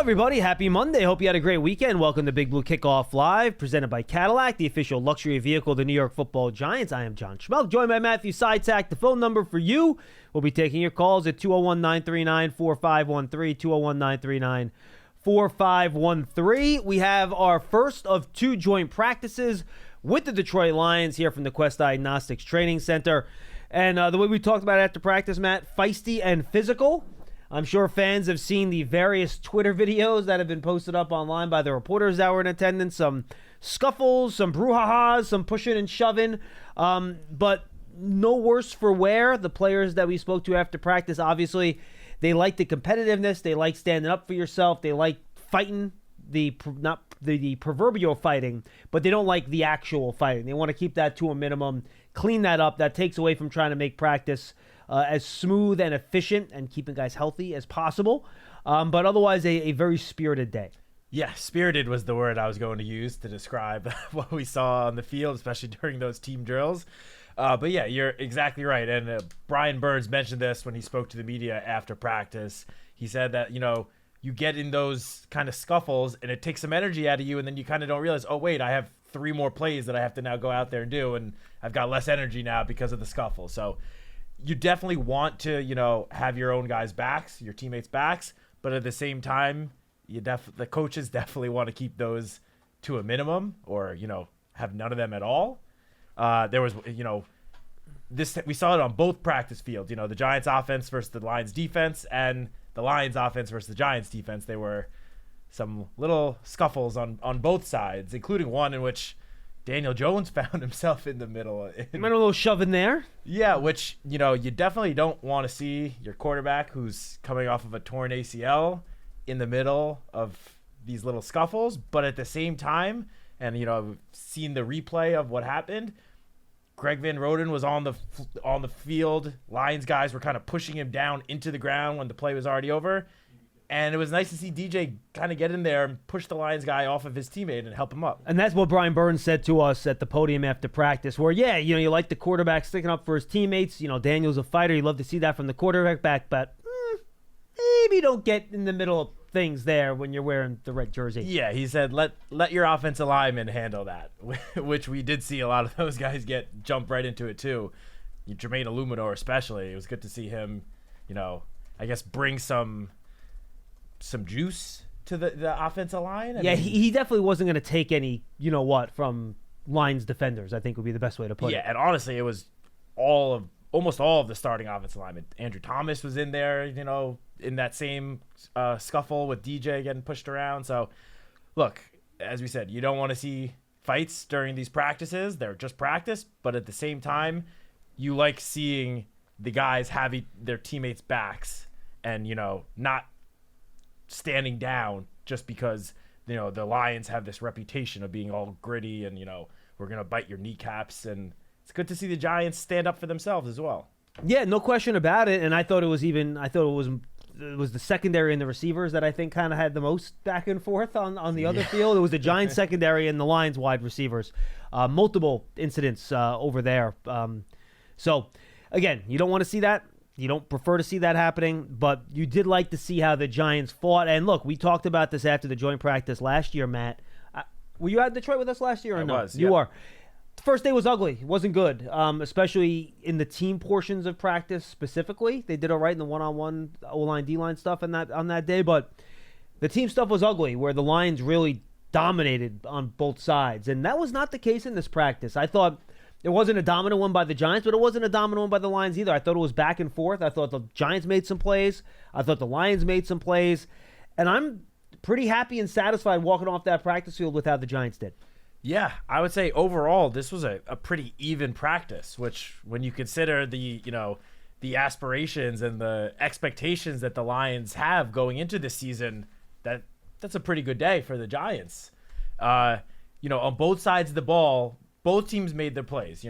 everybody. Happy Monday. Hope you had a great weekend. Welcome to Big Blue Kickoff Live, presented by Cadillac, the official luxury vehicle of the New York Football Giants. I am John Schmelk, joined by Matthew Sytak. The phone number for you, we'll be taking your calls at 201-939-4513, 201-939-4513. We have our first of two joint practices with the Detroit Lions here from the Quest Diagnostics Training Center. And the way we talked about it after practice, Matt, feisty and physical. I'm sure fans have seen the various Twitter videos that have been posted up online by the reporters that were in attendance. Some scuffles, some brouhahas, some pushing and shoving, but no worse for wear. The players that we spoke to after practice, obviously, they like the competitiveness. They like standing up for yourself. They like fighting, not the proverbial fighting, but they don't like the actual fighting. They want to keep that to a minimum, clean that up. That takes away from trying to make practice as smooth and efficient and keeping guys healthy as possible. But otherwise, a very spirited day. Yeah, spirited was the word I was going to use to describe what we saw on the field, especially during those team drills. But yeah, you're exactly right. And Brian Burns mentioned this when he spoke to the media after practice. He said that, you get in those kind of scuffles and it takes some energy out of you, and then you kind of don't realize, oh, wait, I have 3 more plays that I have to now go out there and do, and I've got less energy now because of the scuffle. So you definitely want to, have your own guys' backs, your teammates' backs, but at the same time, the coaches definitely want to keep those to a minimum, or have none of them at all. There was, this we saw it on both practice fields. The Giants' offense versus the Lions' defense, and the Lions' offense versus the Giants' defense. There were some little scuffles on both sides, including one in which Daniel Jones found himself in the middle. A little shove in there. Yeah, which, you definitely don't want to see your quarterback who's coming off of a torn ACL in the middle of these little scuffles. But at the same time, and, I've seen the replay of what happened, Greg Van Roten was on the field. Lions guys were kind of pushing him down into the ground when the play was already over. And it was nice to see DJ kind of get in there and push the Lions guy off of his teammate and help him up. And that's what Brian Burns said to us at the podium after practice, where, you like the quarterback sticking up for his teammates. Daniel's a fighter. You love to see that from the quarterback back, but maybe don't get in the middle of things there when you're wearing the red jersey. Yeah, he said let your offensive lineman handle that, which we did see a lot of those guys jump right into it too. Jermaine Illuminor especially. It was good to see him, I guess bring some juice to the offensive line. I mean, he definitely wasn't going to take any, from Lions defenders, I think would be the best way to put it. Yeah, and honestly, it was almost all of the starting offensive linemen. Andrew Thomas was in there, in that same scuffle with DJ getting pushed around. So, look, as we said, you don't want to see fights during these practices. They're just practice, but at the same time, you like seeing the guys have their teammates' backs and, not standing down just because the Lions have this reputation of being all gritty and we're gonna bite your kneecaps, and it's good to see the Giants stand up for themselves as well. Yeah, no question about it. And I thought it was the secondary and the receivers that I think kind of had the most back and forth on the other field. It was the Giants secondary and the Lions wide receivers. Multiple incidents over there. So again, you don't want to see that. You don't prefer to see that happening, but you did like to see how the Giants fought. And look, we talked about this after the joint practice last year, Matt. Were you at Detroit with us last year or no? I was, You are. The first day was ugly. It wasn't good, especially in the team portions of practice specifically. They did all right in the one-on-one O-line, D-line stuff on that day, but the team stuff was ugly, where the Lions really dominated on both sides. And that was not the case in this practice. I thought it wasn't a dominant one by the Giants, but it wasn't a dominant one by the Lions either. I thought it was back and forth. I thought the Giants made some plays. I thought the Lions made some plays. And I'm pretty happy and satisfied walking off that practice field with how the Giants did. Yeah, I would say overall this was a pretty even practice, which when you consider the aspirations and the expectations that the Lions have going into this season, that's a pretty good day for the Giants. On both sides of the ball, both teams made their plays.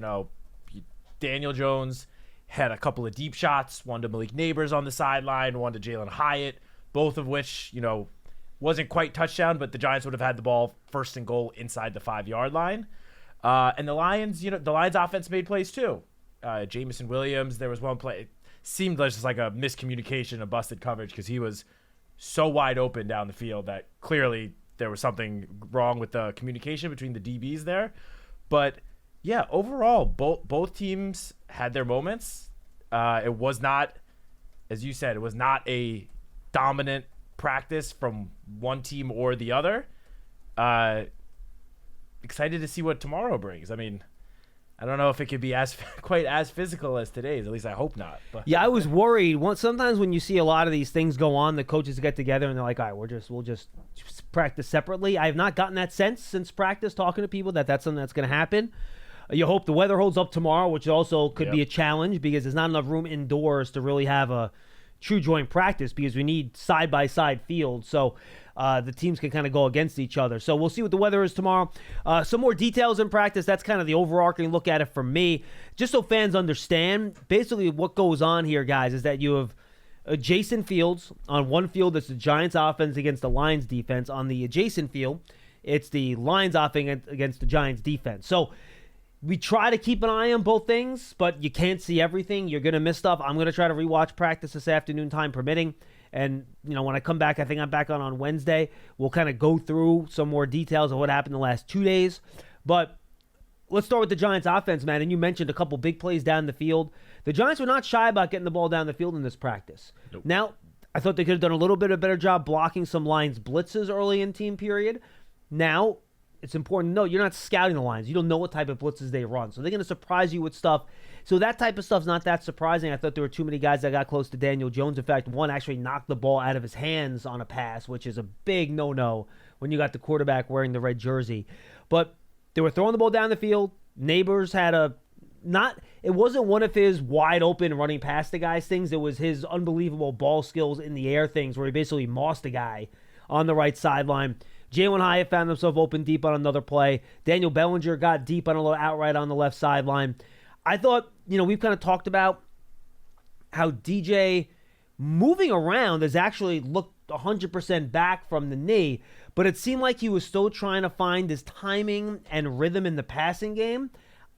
Daniel Jones had a couple of deep shots, one to Malik Neighbors on the sideline, one to Jalen Hyatt, both of which, wasn't quite touchdown, but the Giants would have had the ball first and goal inside the 5-yard line. And the Lions, the Lions offense made plays too. Jamison Williams, there was one play. It seemed just like a miscommunication, a busted coverage, because he was so wide open down the field that clearly there was something wrong with the communication between the DBs there. But yeah, overall, both teams had their moments. It was not, as you said, it was not a dominant practice from one team or the other. Excited to see what tomorrow brings. I mean, I don't know if it could be quite as physical as today's. At least I hope not. But Yeah, I was worried. Sometimes when you see a lot of these things go on, the coaches get together and they're like, all right, we'll just practice separately. I have not gotten that sense since practice, talking to people, that's something that's going to happen. You hope the weather holds up tomorrow, which also could be a challenge because there's not enough room indoors to really have a true joint practice because we need side-by-side fields. So the teams can kind of go against each other. So we'll see what the weather is tomorrow. Some more details in practice. That's kind of the overarching look at it for me. Just so fans understand, basically what goes on here, guys, is that you have adjacent fields. On one field, it's the Giants offense against the Lions defense. On the adjacent field, it's the Lions offense against the Giants defense. So we try to keep an eye on both things, but you can't see everything. You're going to miss stuff. I'm going to try to rewatch practice this afternoon, time permitting. And, when I come back, I think I'm back on Wednesday. We'll kind of go through some more details of what happened the last 2 days. But let's start with the Giants offense, man. And you mentioned a couple big plays down the field. The Giants were not shy about getting the ball down the field in this practice. Nope. Now, I thought they could have done a little bit of a better job blocking some Lions blitzes early in team period. Now, it's important to know you're not scouting the Lions. You don't know what type of blitzes they run. So they're going to surprise you with stuff. So that type of stuff's not that surprising. I thought there were too many guys that got close to Daniel Jones. In fact, one actually knocked the ball out of his hands on a pass, which is a big no-no when you got the quarterback wearing the red jersey. But they were throwing the ball down the field. Neighbors had it wasn't one of his wide open running past the guys things. It was his unbelievable ball skills in the air things where he basically mossed a guy on the right sideline. Jalen Hyatt found himself open deep on another play. Daniel Bellinger got deep on a little outright on the left sideline. I thought, we've kind of talked about how DJ moving around has actually looked 100% back from the knee, but it seemed like he was still trying to find his timing and rhythm in the passing game.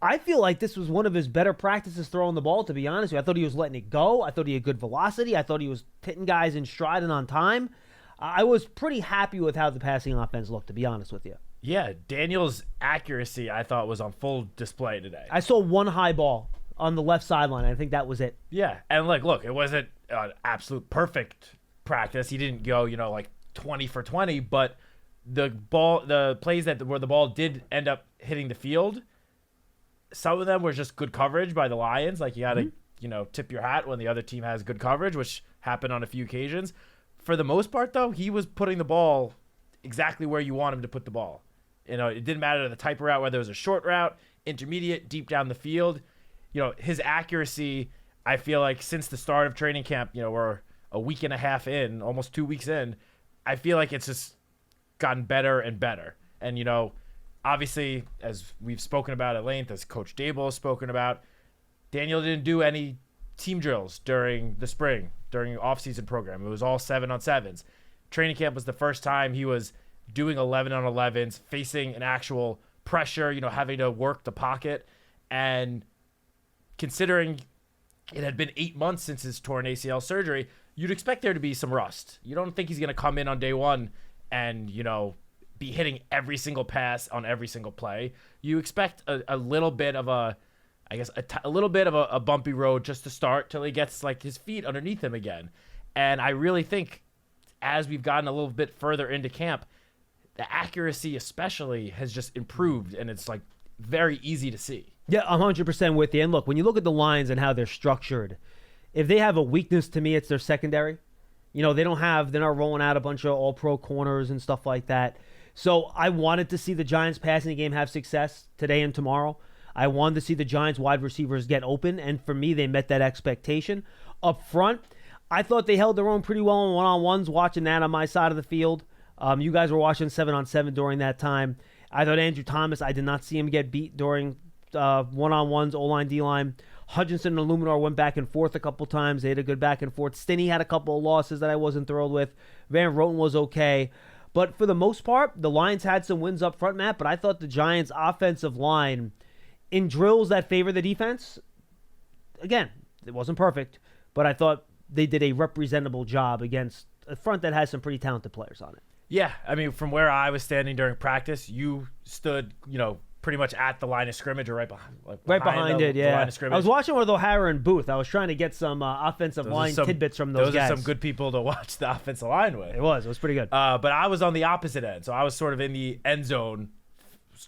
I feel like this was one of his better practices throwing the ball, to be honest with you. I thought he was letting it go. I thought he had good velocity. I thought he was hitting guys in stride and on time. I was pretty happy with how the passing offense looked, to be honest with you. Yeah, Daniel's accuracy, I thought, was on full display today. I saw one high ball on the left sideline. I think that was it. Yeah, and look, it wasn't an absolute perfect practice. He didn't go, 20 for 20, but the plays where the ball did end up hitting the field, some of them were just good coverage by the Lions. Like, you got to, tip your hat when the other team has good coverage, which happened on a few occasions. For the most part, though, he was putting the ball exactly where you want him to put the ball. It didn't matter the type of route, whether it was a short route, intermediate, deep down the field. His accuracy, I feel like since the start of training camp, we're a week and a half in, almost 2 weeks in, I feel like it's just gotten better and better. And, obviously, as we've spoken about at length, as Coach Dable has spoken about, Daniel didn't do any team drills during the spring, during off-season program. It was all 7-on-7s. Training camp was the first time he was doing 11-on-11s, facing an actual pressure, having to work the pocket. And considering it had been 8 months since his torn ACL surgery, you'd expect there to be some rust. You don't think he's going to come in on day one and, be hitting every single pass on every single play. You expect a little bit of a little bit of a bumpy road just to start till he gets his feet underneath him again. And I really think as we've gotten a little bit further into camp, the accuracy especially has just improved, and it's very easy to see. Yeah, I'm 100% with you. And look, when you look at the Lions and how they're structured, if they have a weakness to me, it's their secondary. They're not rolling out a bunch of all-pro corners and stuff like that. So I wanted to see the Giants passing game have success today and tomorrow. I wanted to see the Giants wide receivers get open, and for me, they met that expectation. Up front, I thought they held their own pretty well in one-on-ones, watching that on my side of the field. You guys were watching 7-on-7 during that time. I thought Andrew Thomas, I did not see him get beat during one-on-ones, O-line, D-line. Hutchinson and Illuminor went back and forth a couple times. They had a good back and forth. Stinney had a couple of losses that I wasn't thrilled with. Van Roten was okay. But for the most part, the Lions had some wins up front, Matt, but I thought the Giants' offensive line, in drills that favor the defense, again, it wasn't perfect, but I thought they did a representable job against a front that has some pretty talented players on it. Yeah, I mean, from where I was standing during practice, you stood, pretty much at the line of scrimmage or right behind. Right behind it, yeah. The line of scrimmage. I was watching with O'Hara and Booth. I was trying to get some offensive line tidbits from those guys. Those are some good people to watch the offensive line with. It was pretty good. But I was on the opposite end, so I was sort of in the end zone,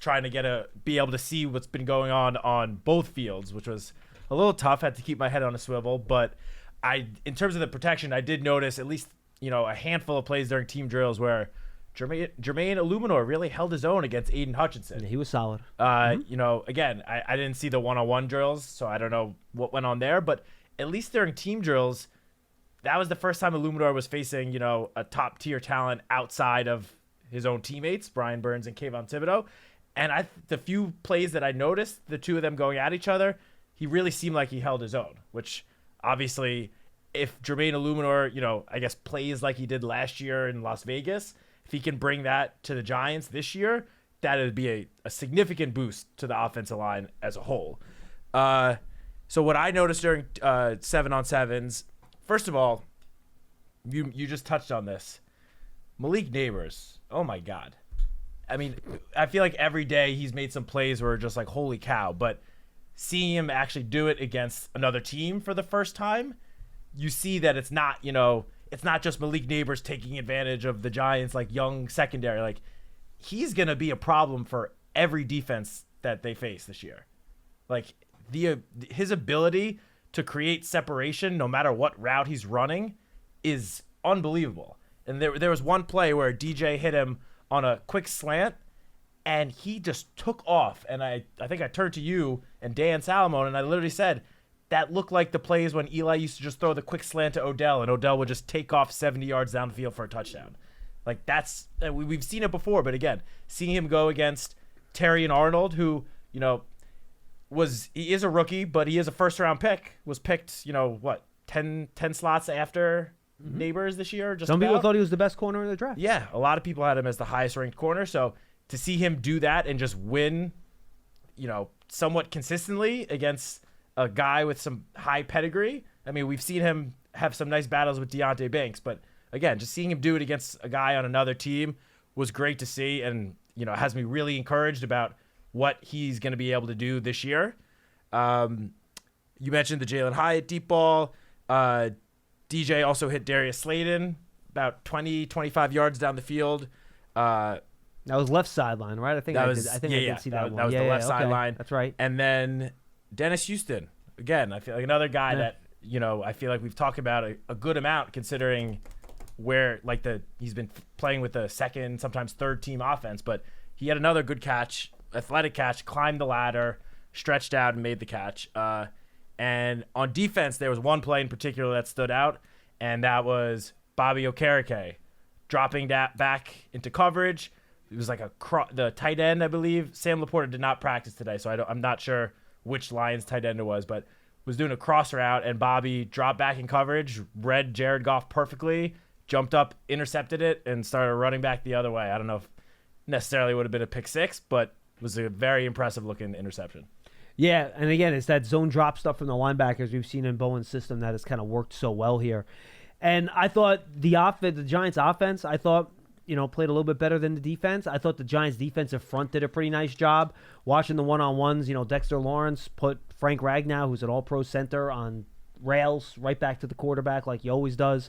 trying to be able to see what's been going on both fields, which was a little tough. Had to keep my head on a swivel, but in terms of the protection, I did notice at least a handful of plays during team drills where Jermaine Illuminor really held his own against Aiden Hutchinson. Yeah, he was solid. Again, I didn't see the one-on-one drills, so I don't know what went on there, but at least during team drills, that was the first time Illuminor was facing, a top-tier talent outside of his own teammates, Brian Burns and Kayvon Thibodeau. And the few plays that I noticed, the two of them going at each other, he really seemed like he held his own, which obviously if Jermaine Illuminor, I guess plays like he did last year in Las Vegas, if he can bring that to the Giants this year, that would be a significant boost to the offensive line as a whole. So what I noticed during 7-on-7s, first of all, you just touched on this. Malik Neighbors, oh my God. I mean, I feel like every day he's made some plays where just like, holy cow. But seeing him actually do it against another team for the first time, you see that it's not, it's not just Malik Neighbors taking advantage of the Giants, like young secondary. Like, he's going to be a problem for every defense that they face this year. Like, his ability to create separation no matter what route he's running is unbelievable. And there was one play where DJ hit him on a quick slant, and he just took off. And I think I turned to you and Dan Salamone, and I literally said, that looked like the plays when Eli used to just throw the quick slant to Odell, and Odell would just take off 70 yards down the field for a touchdown. Like, we've seen it before, but again, seeing him go against Terry and Arnold, who, he is a rookie, but he is a first-round pick, was picked, 10 slots after Neighbors this year. Some people thought he was the best corner in the draft. Yeah, a lot of people had him as the highest-ranked corner, so to see him do that and just win, somewhat consistently against a guy with some high pedigree. I mean, we've seen him have some nice battles with Deonte Banks, but again, just seeing him do it against a guy on another team was great to see, and has me really encouraged about what he's going to be able to do this year. You mentioned the Jalen Hyatt deep ball. DJ also hit Darius Slayton about 20-25 yards down the field. That was left sideline, right? I think I did see that one. That was the left sideline. That's right. And then Dennis Houston, again, I feel like another guy that, I feel like we've talked about a good amount considering where, he's been playing with the second, sometimes third team offense, but he had another good catch, athletic catch, climbed the ladder, stretched out and made the catch. And on defense, there was one play in particular that stood out, and that was Bobby Okereke dropping that back into coverage. It was like the tight end, I believe. Sam Laporta did not practice today, so I'm not sure which Lions tight end it was, but was doing a cross route, and Bobby dropped back in coverage, read Jared Goff perfectly, jumped up, intercepted it, and started running back the other way. I don't know if necessarily would have been a pick six, but it was a very impressive-looking interception. Yeah, and again, it's that zone drop stuff from the linebackers we've seen in Bowen's system that has kind of worked so well here. And I thought the Giants' offense, played a little bit better than the defense. I thought the Giants' defensive front did a pretty nice job. Watching the one-on-ones, Dexter Lawrence put Frank Ragnow, who's an all-pro center, on rails right back to the quarterback like he always does.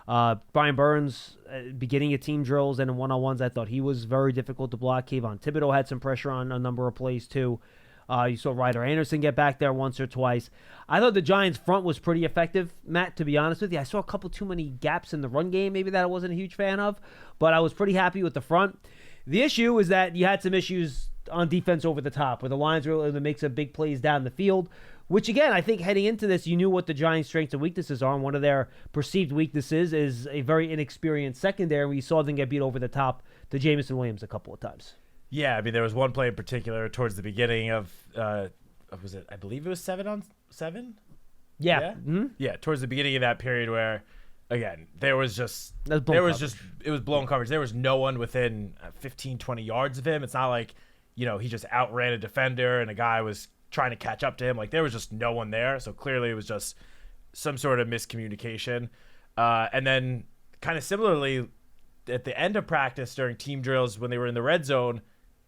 Brian Burns, beginning of team drills and in one-on-ones, I thought he was very difficult to block. Kayvon Thibodeau had some pressure on a number of plays, too. You saw Ryder Anderson get back there once or twice. I thought the Giants' front was pretty effective, Matt, to be honest with you. I saw a couple too many gaps in the run game, maybe that I wasn't a huge fan of, but I was pretty happy with the front. The issue is that you had some issues on defense over the top, where the Lions were able to make some big plays down the field, which, again, I think heading into this, you knew what the Giants' strengths and weaknesses are, and one of their perceived weaknesses is a very inexperienced secondary. We saw them get beat over the top to Jameson Williams a couple of times. Yeah, I mean, there was one play in particular towards the beginning of, was it? I believe it was 7-on-7. Yeah. Yeah? Mm-hmm. Yeah, towards the beginning of that period where, again, it was blown coverage. There was no one within 15, 20 yards of him. It's not like, he just outran a defender and a guy was trying to catch up to him. Like, there was just no one there. So clearly it was just some sort of miscommunication. And then kind of similarly, at the end of practice during team drills when they were in the red zone,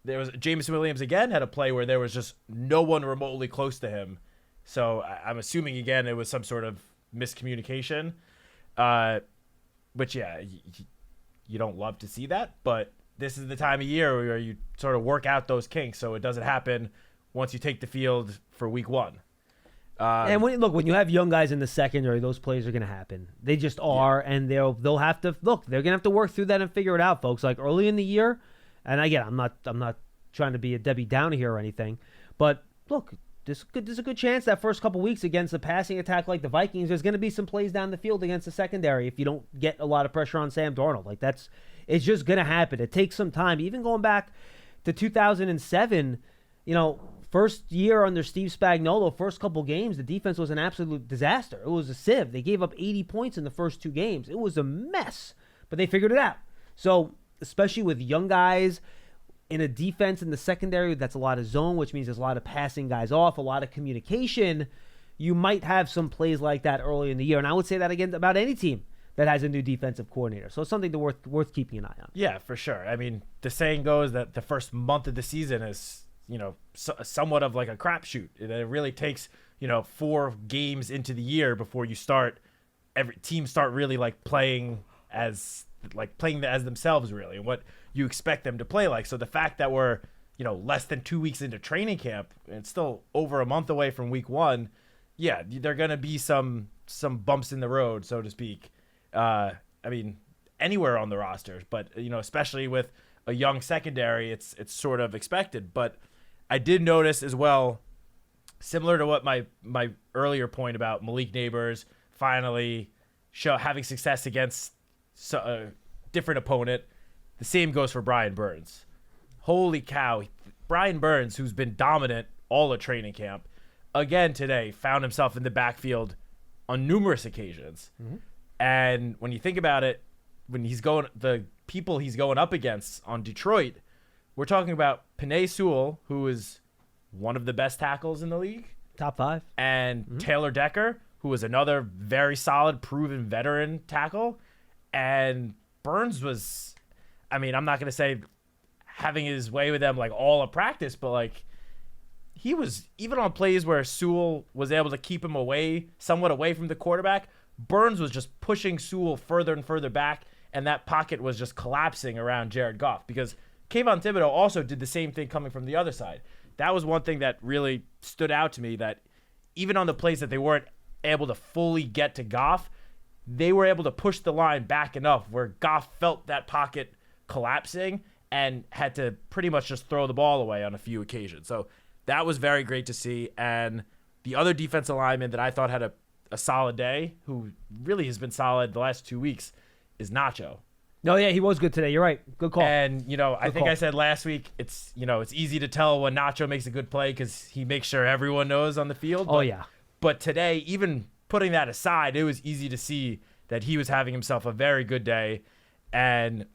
there was Jameson Williams again had a play where there was just no one remotely close to him. So I'm assuming again it was some sort of miscommunication. Which yeah, you don't love to see that, but this is the time of year where you sort of work out those kinks so it doesn't happen once you take the field for week one. And when you have young guys in the secondary, those plays are going to happen. They just are, and they'll have to look. They're going to have to work through that and figure it out, folks. Like early in the year, and again, I'm not trying to be a Debbie Downer here or anything, but look, there's a good chance that first couple weeks against a passing attack like the Vikings, there's going to be some plays down the field against the secondary if you don't get a lot of pressure on Sam Darnold. Like it's just going to happen. It takes some time. Even going back to 2007, first year under Steve Spagnuolo, first couple games, the defense was an absolute disaster. It was a sieve. They gave up 80 points in the first 2 games. It was a mess, but they figured it out. So especially with young guys in a defense in the secondary, that's a lot of zone, which means there's a lot of passing guys off, a lot of communication. You might have some plays like that early in the year, and I would say that again about any team that has a new defensive coordinator. So it's something worth keeping an eye on. Yeah, for sure. I mean, the saying goes that the first month of the season is somewhat of like a crapshoot. It really takes 4 games into the year before you every team start really like playing as themselves really, and what you expect them to play like. So the fact that we're less than 2 weeks into training camp and it's still over a month away from week 1, yeah, there are gonna be some bumps in the road, so to speak. I mean, anywhere on the roster, but especially with a young secondary, it's sort of expected. But I did notice as well, similar to what my earlier point about Malik Neighbors finally having success against a different opponent, the same goes for Brian Burns. Holy cow. Brian Burns, who's been dominant all of training camp, again today found himself in the backfield on numerous occasions. Mm-hmm. And when you think about it, the people he's going up against on Detroit, we're talking about Penei Sewell, who is one of the best tackles in the league. Top 5. And Taylor Decker, who is another very solid, proven veteran tackle. And Burns was, I mean, I'm not going to say having his way with them like all of practice, but like he was, even on plays where Sewell was able to keep him somewhat away from the quarterback, Burns was just pushing Sewell further and further back, and that pocket was just collapsing around Jared Goff, because Kayvon Thibodeau also did the same thing coming from the other side. That was one thing that really stood out to me, that even on the plays that they weren't able to fully get to Goff, they were able to push the line back enough where Goff felt that pocket collapsing and had to pretty much just throw the ball away on a few occasions. So that was very great to see. And the other defensive lineman that I thought had a solid day, who really has been solid the last 2 weeks, is Nacho. No, yeah, he was good today. You're right. Good call. And, I think I said last week, it's easy to tell when Nacho makes a good play because he makes sure everyone knows on the field. Oh, yeah. But today, even putting that aside, it was easy to see that he was having himself a very good day. And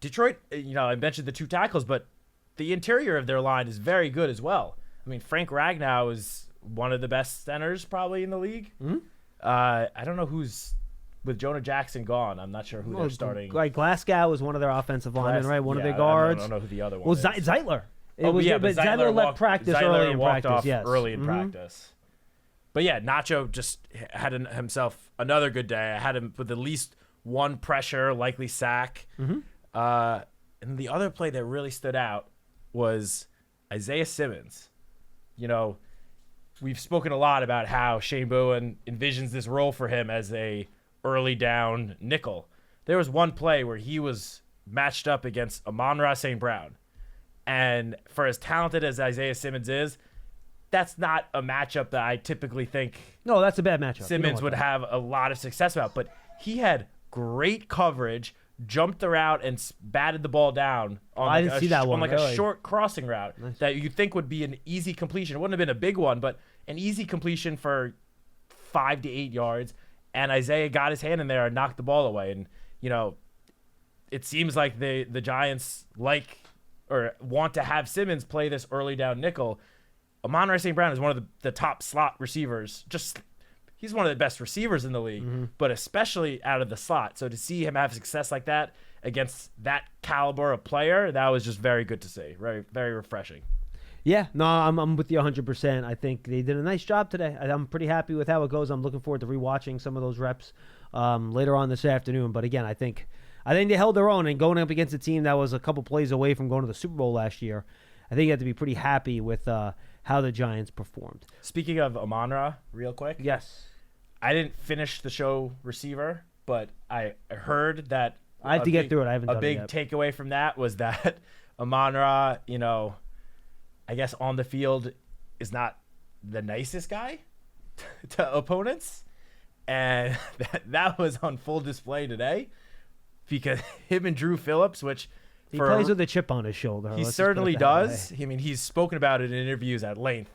Detroit, I mentioned the 2 tackles, but the interior of their line is very good as well. I mean, Frank Ragnow is one of the best centers probably in the league. Mm-hmm. I don't know who's, with Jonah Jackson gone, I'm not sure who they're starting. Like Glasgow was one of their offensive linemen, right? One of their guards. I don't know who the other one is. Zeitler. But Zeitler left practice early in practice. Yes. Early in practice. But yeah, Nacho just had himself another good day. I had him with at least 1 pressure, likely sack. Mm-hmm. And the other play that really stood out was Isaiah Simmons. We've spoken a lot about how Shane Bowen envisions this role for him as a early down nickel. There was one play where he was matched up against Amon-Ra St. Brown. And for as talented as Isaiah Simmons is, that's not a matchup that I typically think No, that's a bad matchup. Simmons would have a lot of success about. But he had great coverage, jumped the route, and batted the ball down on a short crossing route that you think would be an easy completion. It wouldn't have been a big one, but an easy completion for 5 to 8 yards. And Isaiah got his hand in there and knocked the ball away. And, it seems like the Giants want to have Simmons play this early down nickel. Amon-Ra St. Brown is one of the top slot receivers. he's one of the best receivers in the league, but especially out of the slot. So to see him have success like that against that caliber of player, that was just very good to see. Very, very refreshing. Yeah, no, I'm with you 100%. I think they did a nice job today. I'm pretty happy with how it goes. I'm looking forward to rewatching some of those reps later on this afternoon. But again, I think they held their own, and going up against a team that was a couple plays away from going to the Super Bowl last year, I think you have to be pretty happy with how the Giants performed. Speaking of Amon-Ra, real quick. Yes. I didn't finish the show receiver, but I heard that I have to get through it. I haven't done it yet. A big takeaway from that was that Amon-Ra, I guess on the field is not the nicest guy to opponents. And that was on full display today because him and Drew Phillips, which he plays with a chip on his shoulder. He certainly does. I mean, he's spoken about it in interviews at length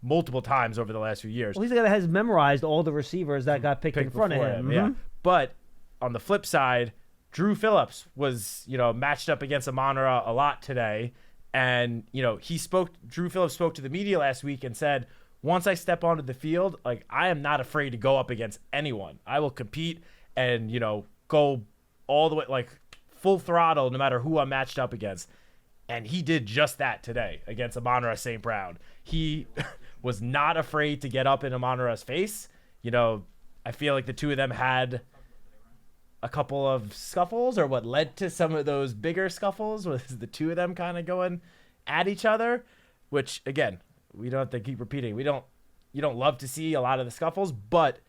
multiple times over the last few years. Well, he's the guy that has memorized all the receivers that got picked in front of him. Yeah. But on the flip side, Drew Phillips was, matched up against Amon-Ra a lot today. And, Drew Phillips spoke to the media last week and said, once I step onto the field, I am not afraid to go up against anyone. I will compete and, go all the way, full throttle no matter who I'm matched up against. And he did just that today against Amon-Ra St. Brown. He was not afraid to get up in Amon-Ra's face. I feel like the two of them had a couple of scuffles, or what led to some of those bigger scuffles was the two of them kind of going at each other, which again, we don't have to keep repeating. You don't love to see a lot of the scuffles, but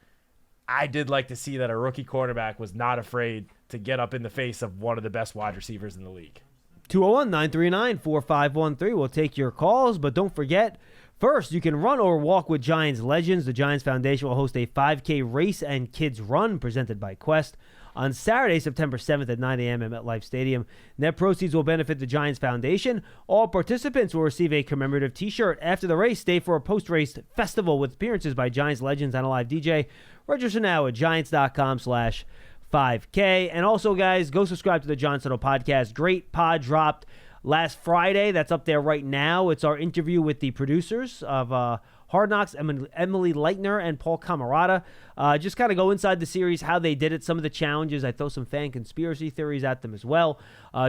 I did like to see that a rookie quarterback was not afraid to get up in the face of one of the best wide receivers in the league. 201-939-4513. We'll take your calls, but don't forget, first, you can run or walk with Giants legends. The Giants Foundation will host a 5K race and kids run presented by Quest on Saturday, September 7th at 9 a.m. at MetLife Stadium. Net proceeds will benefit the Giants Foundation. All participants will receive a commemorative T-shirt. After the race, stay for a post-race festival with appearances by Giants legends and a live DJ. Register now at giants.com/5K. And also, guys, go subscribe to the Giants Huddle podcast. Great pod dropped last Friday. That's up there right now. It's our interview with the producers of Hard Knocks, Emily Leitner and Paul Camarata. Just kind of go inside the series, how they did it, some of the challenges. I throw some fan conspiracy theories at them as well.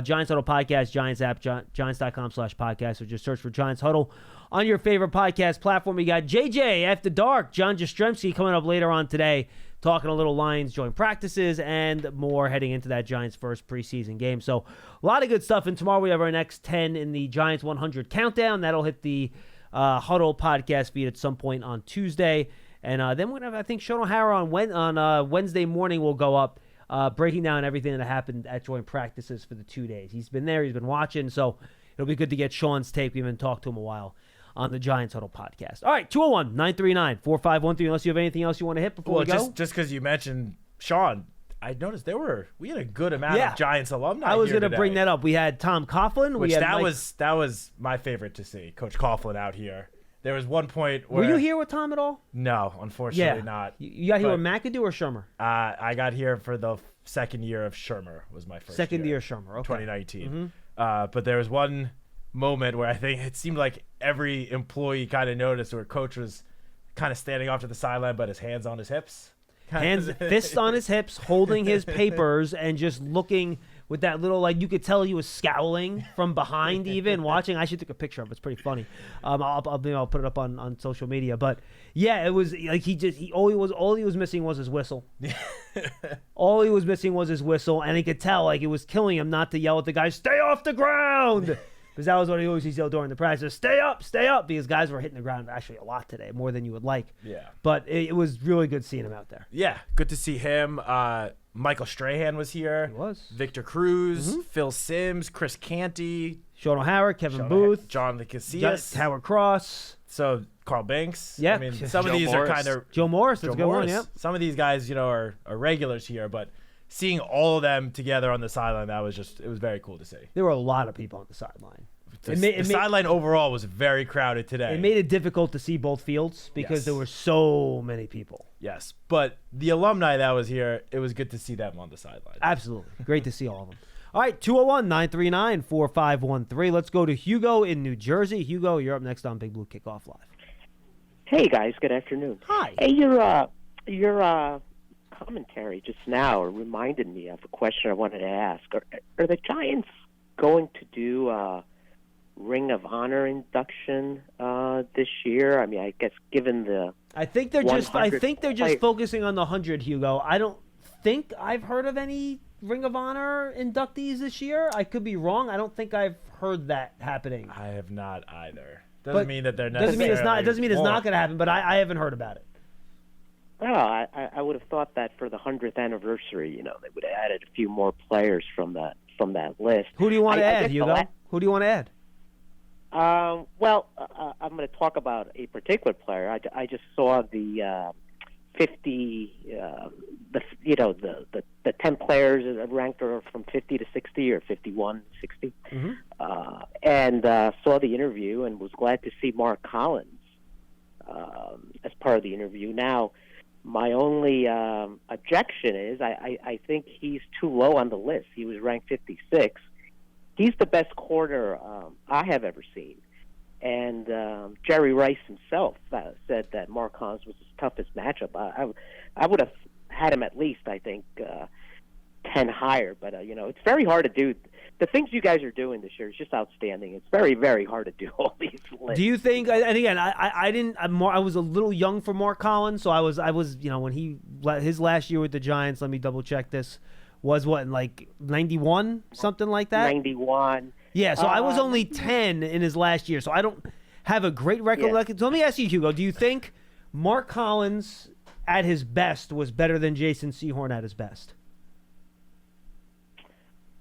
Giants Huddle Podcast, Giants app, giants.com/podcast, or just search for Giants Huddle on your favorite podcast platform. We got JJ After Dark, John Jastrzemski coming up later on today, talking a little Lions joint practices and more heading into that Giants' first preseason game. So a lot of good stuff. And tomorrow we have our next 10 in the Giants 100 countdown. That'll hit the Huddle podcast feed at some point on Tuesday. And then we're going to have, I think, Sean O'Hara on Wednesday morning will go up, breaking down everything that happened at joint practices for the 2 days. He's been there. He's been watching. So it'll be good to get Sean's take. We haven't talked to him a while on the Giants Huddle podcast. All right, 201-939-4513. Unless you have anything else you want to hit before we go. Just because you mentioned Sean, I noticed we had a good amount of Giants alumni. I was going to bring that up. We had Tom Coughlin. That was my favorite to see, Coach Coughlin out here. There was one point where... Were you here with Tom at all? No, unfortunately not. You got here with McAdoo or Shermer? I got here for the second year of Shermer was my first Second year Shermer, okay. 2019. But there was one moment where I think it seemed like every employee kind of noticed where Coach was kind of standing off to the sideline, but his hands on his hips. Fists on his hips, holding his papers, and just looking with that little, you could tell he was scowling from behind, even watching. I should take a picture of it. It's pretty funny. I'll put it up on social media. But yeah, it was like all he was missing was his whistle. All he was missing was his whistle, and he could tell it was killing him not to yell at the guys, "Stay off the ground." Because that was what he always yelled during the practice. Stay up, because guys were hitting the ground actually a lot today, more than you would like. Yeah. But it was really good seeing him out there. Yeah, good to see him. Michael Strahan was here. He was. Victor Cruz, Phil Simms, Chris Canty. Sean O'Hara, Kevin Booth. Jonathan Casillas. Howard Cross. So Carl Banks. Yeah. I mean, some of these Morris. are kind of... Joe Morris, that's a good one, yeah. Some of these guys, are regulars here, but... Seeing all of them together on the sideline, it was very cool to see. There were a lot of people on the sideline. The sideline overall was very crowded today. It made it difficult to see both fields because there were so many people. Yes, but the alumni that was here, it was good to see them on the sideline. Absolutely. Great to see all of them. All right, 201-939-4513. Let's go to Hugo in New Jersey. Hugo, you're up next on Big Blue Kickoff Live. Hey, guys. Good afternoon. Hi. Hey, Your commentary just now reminded me of a question I wanted to ask. Are the Giants going to do Ring of Honor induction this year? I mean, I guess given the I think they're just player- focusing on the 100, Hugo. I don't think I've heard of any Ring of Honor inductees this year. I could be wrong. I don't think I've heard that happening. I have not either. But Doesn't mean that they're Doesn't necessarily mean it's not. It doesn't mean it's not won't. going to happen. But I haven't heard about it. Oh, I would have thought that for the 100th anniversary, they would have added a few more players from that list. Who do you want to I add, guess Hugo? Who do you want to add? I'm going to talk about a particular player. I just saw the 50, the 10 players ranked from 50 to 60 or 51 to 60, and saw the interview and was glad to see Mark Collins as part of the interview. Now, my only objection is I think he's too low on the list. He was ranked 56. He's the best corner I have ever seen. And Jerry Rice himself said that Mark Collins was his toughest matchup. I would have had him at least, I think, 10 higher. But, it's very hard to do. The things you guys are doing this year is just outstanding. It's very, very hard to do all these lists. Do you think? And again, I didn't. I was a little young for Mark Collins, so I was. When his last year with the Giants. Let me double check this. Was what, like 91, something like that? 91. Yeah, so I was only 10 in his last year, so I don't have a great recollection. So let me ask you, Hugo, do you think Mark Collins at his best was better than Jason Sehorn at his best?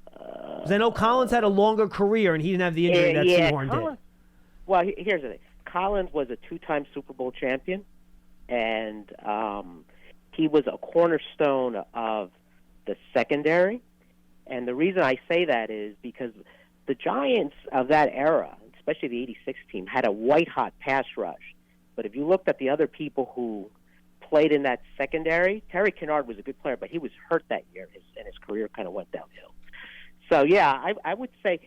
Because I know Collins had a longer career, and he didn't have the injury that Sehorn did. Well, here's the thing. Collins was a two-time Super Bowl champion, and he was a cornerstone of the secondary. And the reason I say that is because the Giants of that era, especially the 86 team, had a white-hot pass rush. But if you looked at the other people who played in that secondary, Terry Kennard was a good player, but he was hurt that year, and his career kind of went downhill. So, yeah, I would say,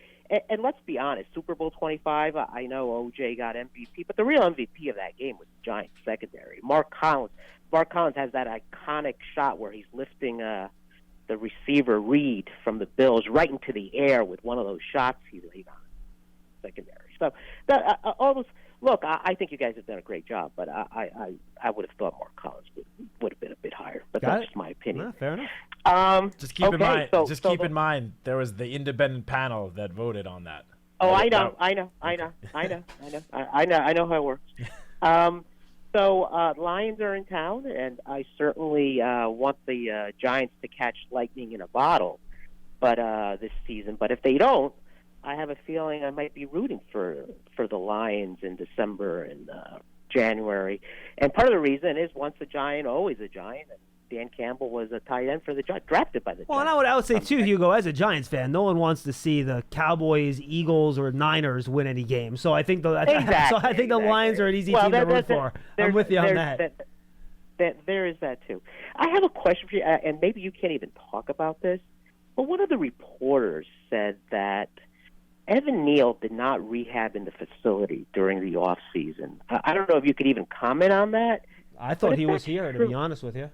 and let's be honest, Super Bowl 25, I know O.J. got MVP, but the real MVP of that game was the Giants secondary. Mark Collins has that iconic shot where he's lifting the receiver Reed from the Bills right into the air with one of those shots he laid on secondary. So all those. Look, I think you guys have done a great job, but I would have thought Mark Collins would have been a bit higher. But that's just my opinion. No, fair enough. Just keep in mind there was the independent panel that voted on that. Oh, I know how it works. So Lions are in town, and I certainly want the Giants to catch lightning in a bottle, but this season. But if they don't, I have a feeling I might be rooting for the Lions in December and January. And part of the reason is once a Giant, always a Giant. And Dan Campbell was a tight end for the Giants, drafted by the Giants. Well, and I would say too, Hugo, as a Giants fan, no one wants to see the Cowboys, Eagles, or Niners win any game. So I think the Lions are an easy team to root for. I'm with you on that. There is that too. I have a question for you, and maybe you can't even talk about this, but one of the reporters said that Evan Neal did not rehab in the facility during the off season. I don't know if you could even comment on that. I thought he was here, to be honest with you.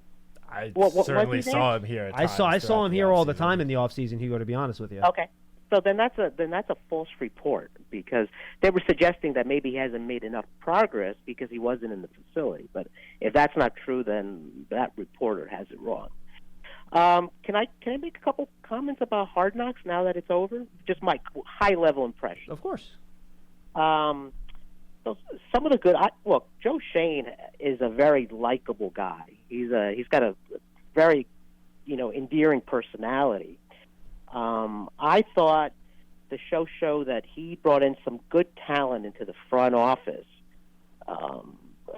I certainly saw him here. I saw him here all the time in the off season, Hugo, to be honest with you. Okay. So then that's a false report, because they were suggesting that maybe he hasn't made enough progress because he wasn't in the facility. But if that's not true, then that reporter has it wrong. Can I make a couple comments about Hard Knocks now that it's over? Just my high level impression. Of course. So some of the good. Look, Joe Shane is a very likable guy. He's got a very endearing personality. I thought the show showed that he brought in some good talent into the front office.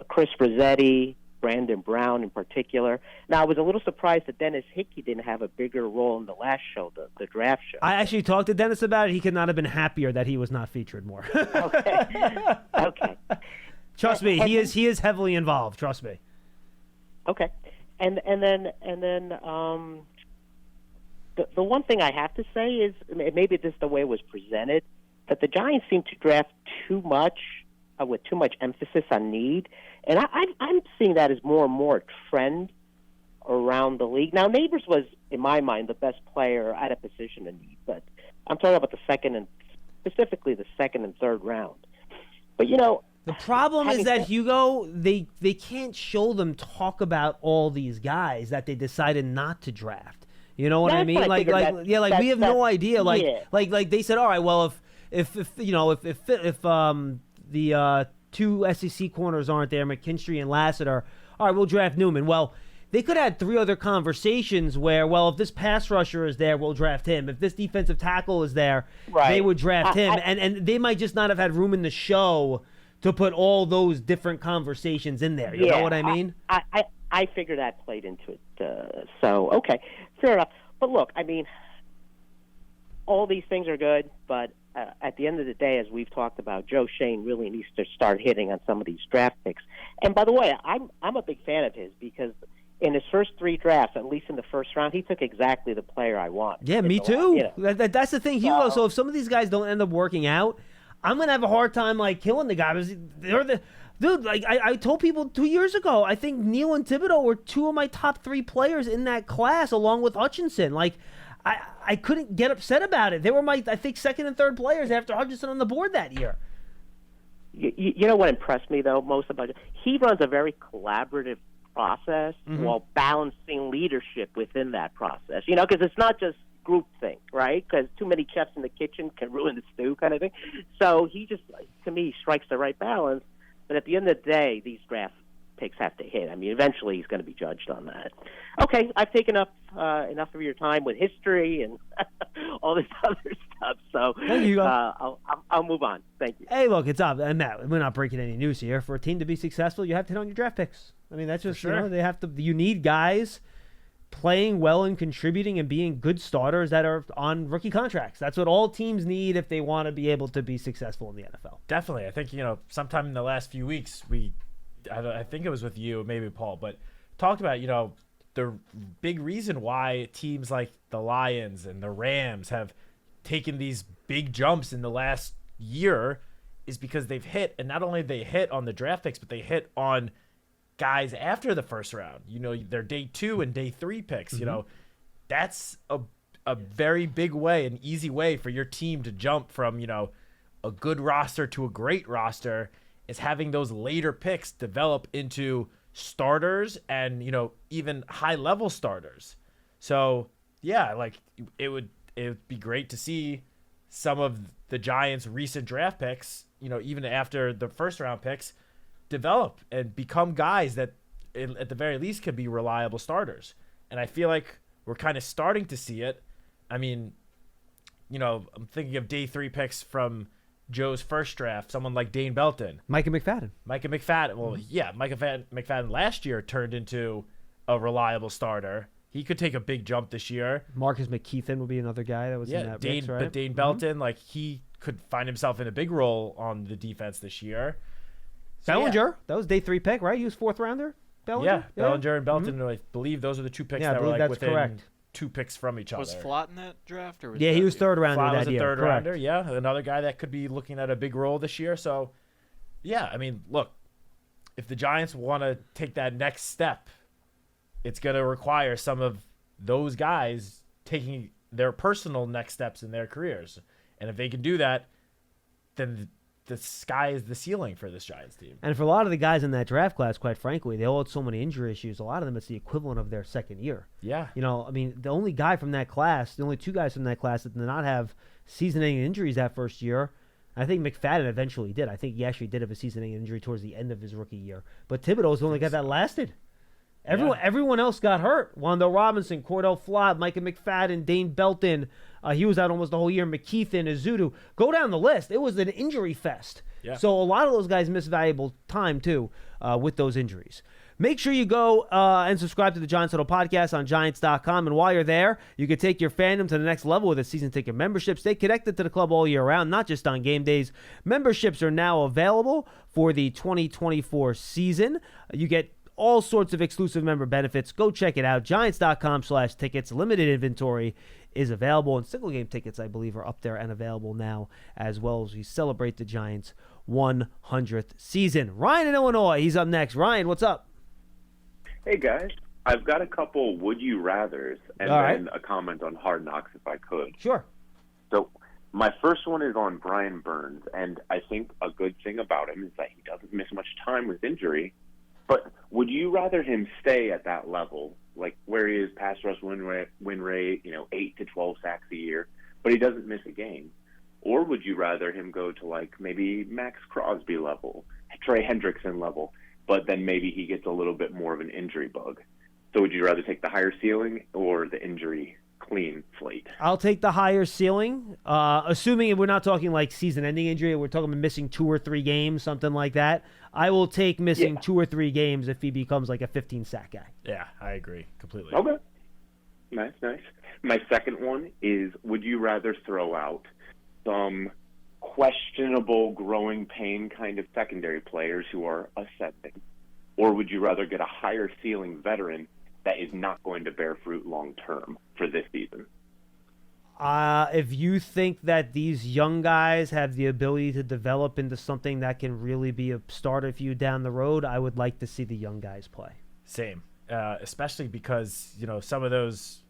Chris Rossetti, Brandon Brown in particular. Now, I was a little surprised that Dennis Hickey didn't have a bigger role in the last show, the draft show. I actually talked to Dennis about it. He could not have been happier that he was not featured more. Okay. Trust me, he is heavily involved. Trust me. Okay. And then the one thing I have to say is, maybe this is the way it was presented, that the Giants seem to draft too much with too much emphasis on need, and I'm seeing that as more and more a trend around the league. Now, Neighbors was, in my mind, the best player at a position in need, but I'm talking about specifically the second and third round. But the problem is that Hugo, they can't show them talk about all these guys that they decided not to draft. You know what I mean? We have no idea. Like they said, all right, well, if the two SEC corners aren't there, McKinstry and Lassiter, all right, we'll draft Newman. Well, they could have had 3 other conversations where, well, if this pass rusher is there, we'll draft him. If this defensive tackle is there, they would draft him. And they might just not have had room in the show to put all those different conversations in there. You know what I mean? I figure that played into it. So, okay, fair enough. But look, I mean, all these things are good, but at the end of the day, as we've talked about, Joe Shane really needs to start hitting on some of these draft picks. And by the way, I'm a big fan of his because in his first 3 drafts, at least in the first round, he took exactly the player I want. Yeah, me too. That's the thing, Hugo. So if some of these guys don't end up working out, I'm going to have a hard time, killing the guy. Dude, I told people 2 years ago, I think Neal and Thibodeau were 2 of my top 3 players in that class, along with Hutchinson. I couldn't get upset about it. They were my, I think, second and third players after Hutchinson on the board that year. You know what impressed me, though, most about it? He runs a very collaborative process while balancing leadership within that process. Because it's not just groupthink, right? Because too many chefs in the kitchen can ruin the stew kind of thing. So he just, to me, strikes the right balance. But at the end of the day, these draft picks have to hit. I mean, eventually he's going to be judged on that. Okay, I've taken up enough of your time with history and all this other stuff. So I'll move on. Thank you. Hey, look, it's up. And Matt, we're not breaking any news here. For a team to be successful, you have to hit on your draft picks. I mean, that's just, sure. They have to. You need guys playing well and contributing and being good starters that are on rookie contracts. That's what all teams need if they want to be able to be successful in the NFL. Definitely. I think, sometime in the last few weeks, I think it was with you, maybe Paul, but talked about, the big reason why teams like the Lions and the Rams have taken these big jumps in the last year is because they've hit, and not only they hit on the draft picks, but they hit on guys after the first round. Their day 2 and day 3 picks. That's a very big way, an easy way for your team to jump from, a good roster to a great roster, is having those later picks develop into starters and, even high-level starters. So, yeah, it would be great to see some of the Giants' recent draft picks, even after the first-round picks, develop and become guys that, at the very least, can be reliable starters. And I feel like we're kind of starting to see it. I mean, I'm thinking of day 3 picks from Joe's first draft, someone like Dane Belton. Micah McFadden. Well, yeah, Micah McFadden last year turned into a reliable starter. He could take a big jump this year. Marcus McKeithen will be another guy that was in that mix, right? But Dane Belton, he could find himself in a big role on the defense this year. So, Bellinger, that was day 3 pick, right? He was 4th rounder? Bellinger? Yeah, Bellinger and Belton, I believe those are the 2 picks that were within 2 picks from each other. Was Flott in that draft? Or he was 3rd rounder Flott that was a year. 3rd rounder, yeah. Another guy that could be looking at a big role this year. So, yeah, I mean, look, if the Giants want to take that next step, it's going to require some of those guys taking their personal next steps in their careers. And if they can do that, then the sky is the ceiling for this Giants team. And for a lot of the guys in that draft class, quite frankly, they all had so many injury issues. A lot of them, it's the equivalent of their second year. Yeah. I mean, the only 2 guys from that class that did not have season-ending injuries that first year, I think McFadden eventually did. I think he actually did have a season-ending injury towards the end of his rookie year. But Thibodeau's the only guy that lasted. Everyone else got hurt. Wandale Robinson, Cordell Flott, Micah McFadden, Dane Belton. He was out almost the whole year. McKeithen, Azudu. Go down the list. It was an injury fest. Yeah. So a lot of those guys missed valuable time, too, with those injuries. Make sure you go and subscribe to the Giants Huddle podcast on Giants.com. And while you're there, you can take your fandom to the next level with a season ticket membership. Stay connected to the club all year round, not just on game days. Memberships are now available for the 2024 season. You get all sorts of exclusive member benefits. Go check it out. Giants.com/tickets. Limited inventory is available. And single game tickets, I believe, are up there and available now as well as we celebrate the Giants' 100th season. Ryan in Illinois, he's up next. Ryan, what's up? Hey, guys. I've got a couple would you rathers and All then right. a comment on Hard Knocks if I could. Sure. So my first one is on Brian Burns, and I think a good thing about him is that he doesn't miss much time with injury. But would you rather him stay at that level, like where he is pass rush win rate, 8 to 12 sacks a year, but he doesn't miss a game? Or would you rather him go to like maybe Max Crosby level, Trey Hendrickson level, but then maybe he gets a little bit more of an injury bug? So would you rather take the higher ceiling or the injury clean slate? I'll take the higher ceiling, assuming we're not talking like season-ending injury. We're talking about missing 2 or 3 games, something like that. I will take missing 2 or 3 games if he becomes like a 15-sack guy. Yeah, I agree completely. Okay. Nice. My second one is, would you rather throw out some questionable growing pain kind of secondary players who are ascending, or would you rather get a higher ceiling veteran that is not going to bear fruit long term for this season? If you think that these young guys have the ability to develop into something that can really be a starter for you down the road, I would like to see the young guys play. Same, especially because some of those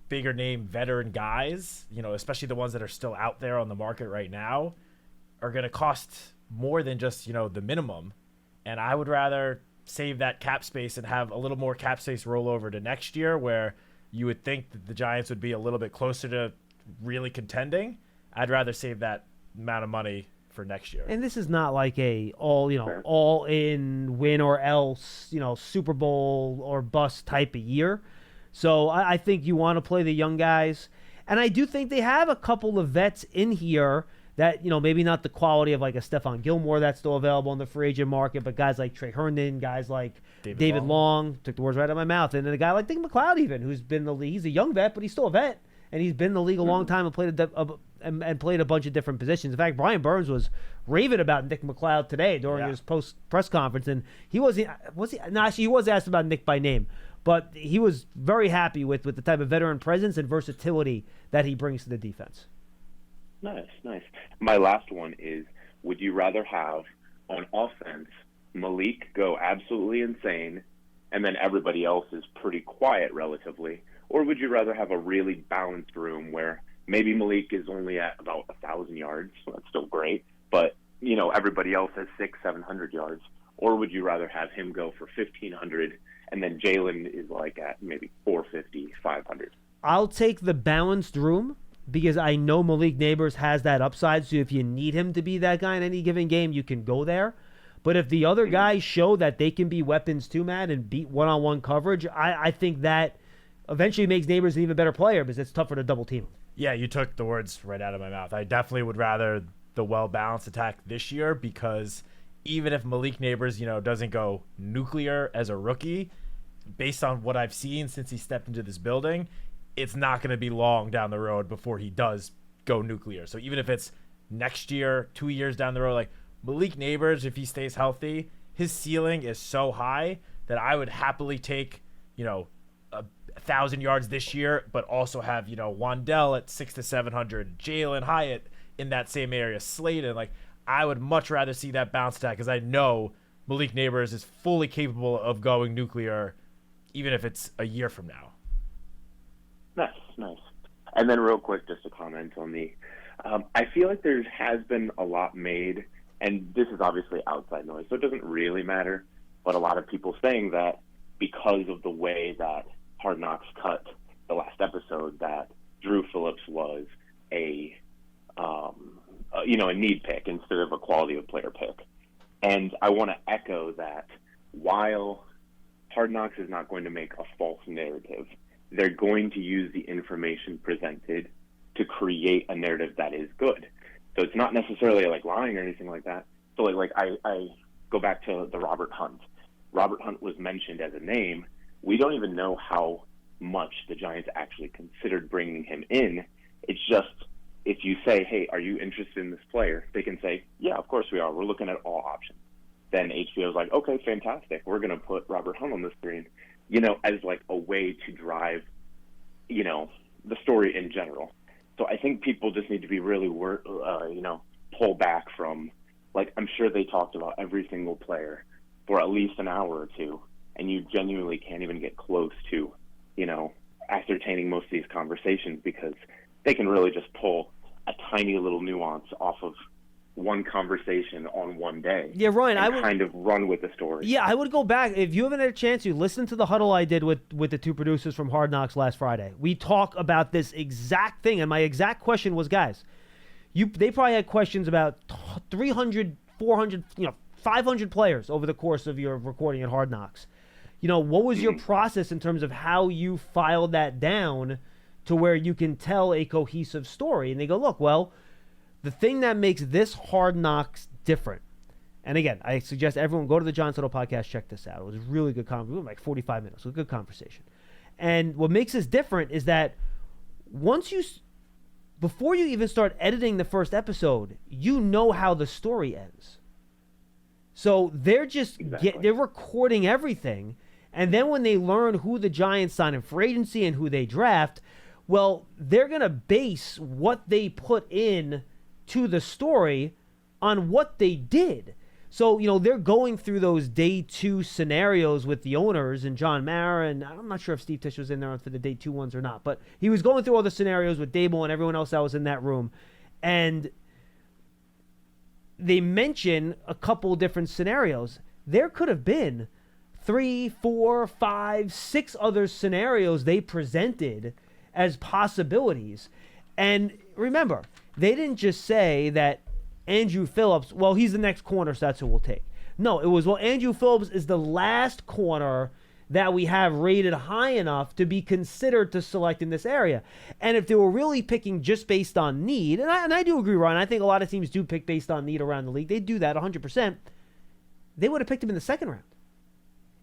bigger name veteran guys, especially the ones that are still out there on the market right now, are going to cost more than just the minimum. And I would rather save that cap space and have a little more cap space roll over to next year, where you would think that the Giants would be a little bit closer to really contending. I'd rather save that amount of money for next year. And this is not like a all in win or else, Super Bowl or bust type of year. So I think you want to play the young guys. And I do think they have a couple of vets in here that, maybe not the quality of like a Stephon Gilmore that's still available in the free agent market, but guys like Trey Herndon, guys like David Long, took the words right out of my mouth, and then a guy like Nick McLeod even, who's been in the league. He's a young vet, but he's still a vet, and he's been in the league a long time and played a bunch of different positions. In fact, Brian Burns was raving about Nick McLeod today during his post press conference, and he was asked about Nick by name, but he was very happy with the type of veteran presence and versatility that he brings to the defense. Nice. My last one is, would you rather have, on offense, Malik go absolutely insane and then everybody else is pretty quiet relatively, or would you rather have a really balanced room where maybe Malik is only at about 1,000 yards, so that's still great, but everybody else has 600-700 yards, or would you rather have him go for 1,500 and then Jalen is like at maybe 450-500? I'll take the balanced room, because I know Malik Neighbors has that upside, so if you need him to be that guy in any given game, you can go there. But if the other guys show that they can be weapons too, Matt, and beat one-on-one coverage, I think that eventually makes Neighbors an even better player because it's tougher to double team him. Yeah, you took the words right out of my mouth. I definitely would rather the well-balanced attack this year, because even if Malik Neighbors, doesn't go nuclear as a rookie, based on what I've seen since he stepped into this building, it's not going to be long down the road before he does go nuclear. So even if it's next year, 2 years down the road, like Malik Neighbors, if he stays healthy, his ceiling is so high that I would happily take, 1,000 yards this year, but also have, Wandell at 600 to 700, Jalen Hyatt in that same area, Slayton. Like, I would much rather see that bounce attack, because I know Malik Neighbors is fully capable of going nuclear, even if it's a year from now. Nice. And then real quick, just a comment on I feel like there has been a lot made, and this is obviously outside noise, so it doesn't really matter, but a lot of people saying that because of the way that Hard Knocks cut the last episode, that Drew Phillips was a need pick instead of a quality of player pick. And I want to echo that while Hard Knocks is not going to make a false narrative, they're going to use the information presented to create a narrative that is good. So it's not necessarily like lying or anything like that. So like I go back to the Robert Hunt. Robert Hunt was mentioned as a name. We don't even know how much the Giants actually considered bringing him in. It's just, if you say, hey, are you interested in this player? They can say, yeah, of course we are. We're looking at all options. Then HBO's like, okay, fantastic. We're going to put Robert Hunt on the screen, as like a way to drive, the story in general. So I think people just need to be really, pull back from, like, I'm sure they talked about every single player for at least an hour or two, and you genuinely can't even get close to, ascertaining most of these conversations because they can really just pull a tiny little nuance off of one conversation on one day. Yeah, Ryan, I would kind of run with the story. Yeah, I would go back. If you haven't had a chance, you listen to the huddle I did with the two producers from Hard Knocks last Friday. We talk about this exact thing, and my exact question was, guys, they probably had questions about 300, 400, 500 players over the course of your recording at Hard Knocks. What was your process in terms of how you filed that down to where you can tell a cohesive story? And they go, look, well, the thing that makes this Hard Knocks different, and again, I suggest everyone go to the John Soto podcast, check this out. It was a really good conversation, like 45 minutes. It was a good conversation. And what makes this different is that before you even start editing the first episode, you know how the story ends. So they're just they're recording everything, and then when they learn who the Giants sign in free agency and who they draft, well, they're gonna base what they put in to the story on what they did. So, they're going through those day 2 scenarios with the owners and John Mara, and I'm not sure if Steve Tisch was in there for the day 2 ones or not, but he was going through all the scenarios with Dable and everyone else that was in that room. And they mention a couple different scenarios. There could have been 3, 4, 5, 6 other scenarios they presented as possibilities. And remember, they didn't just say that Andrew Phillips, well, he's the next corner, so that's who we'll take. No, it was, well, Andrew Phillips is the last corner that we have rated high enough to be considered to select in this area. And if they were really picking just based on need, and I do agree, Ryan, I think a lot of teams do pick based on need around the league. They do that 100%. They would have picked him in the second round.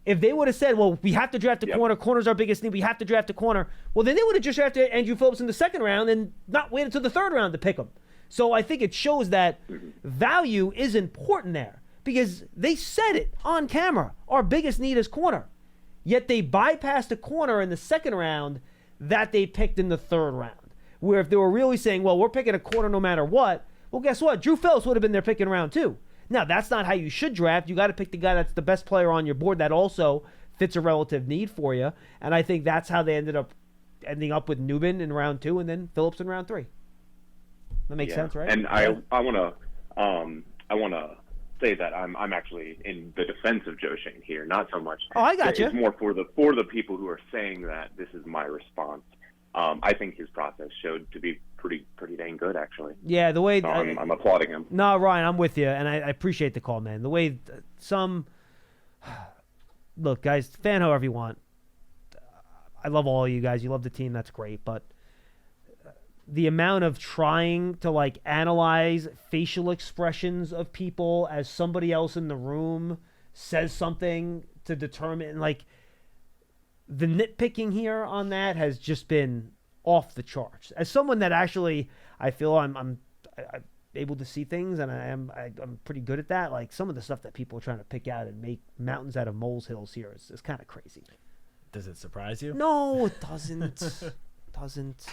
If they would have said, well, we have to draft a corner, corner's our biggest need, we have to draft a corner, well, then they would have just drafted Andrew Phillips in the second round and not waited until the third round to pick him. So I think it shows that value is important there because they said it on camera. Our biggest need is corner. Yet they bypassed a corner in the second round that they picked in the third round. Where if they were really saying, well, we're picking a corner no matter what, well, guess what? Drew Phillips would have been there picking round 2. Now, that's not how you should draft. You got to pick the guy that's the best player on your board that also fits a relative need for you. And I think that's how they ended up with Newman in round 2 and then Phillips in round 3. That makes sense, right? And I want to say that I'm actually in the defense of Joe Shane here, not so much. Oh, I got you. It's more for the people who are saying that this is my response. I think his process showed to be pretty dang good, actually. Yeah, the way so I'm applauding him. No, Ryan, I'm with you, and I appreciate the call, man. The way look, guys, fan however you want. I love all of you guys. You love the team. That's great, but the amount of trying to analyze facial expressions of people as somebody else in the room says something to determine the nitpicking here on that has just been off the charts. As someone that actually I feel I'm able to see things and I'm pretty good at that. Some of the stuff that people are trying to pick out and make mountains out of molehills here is kind of crazy. Does it surprise you? No, it doesn't. Doesn't.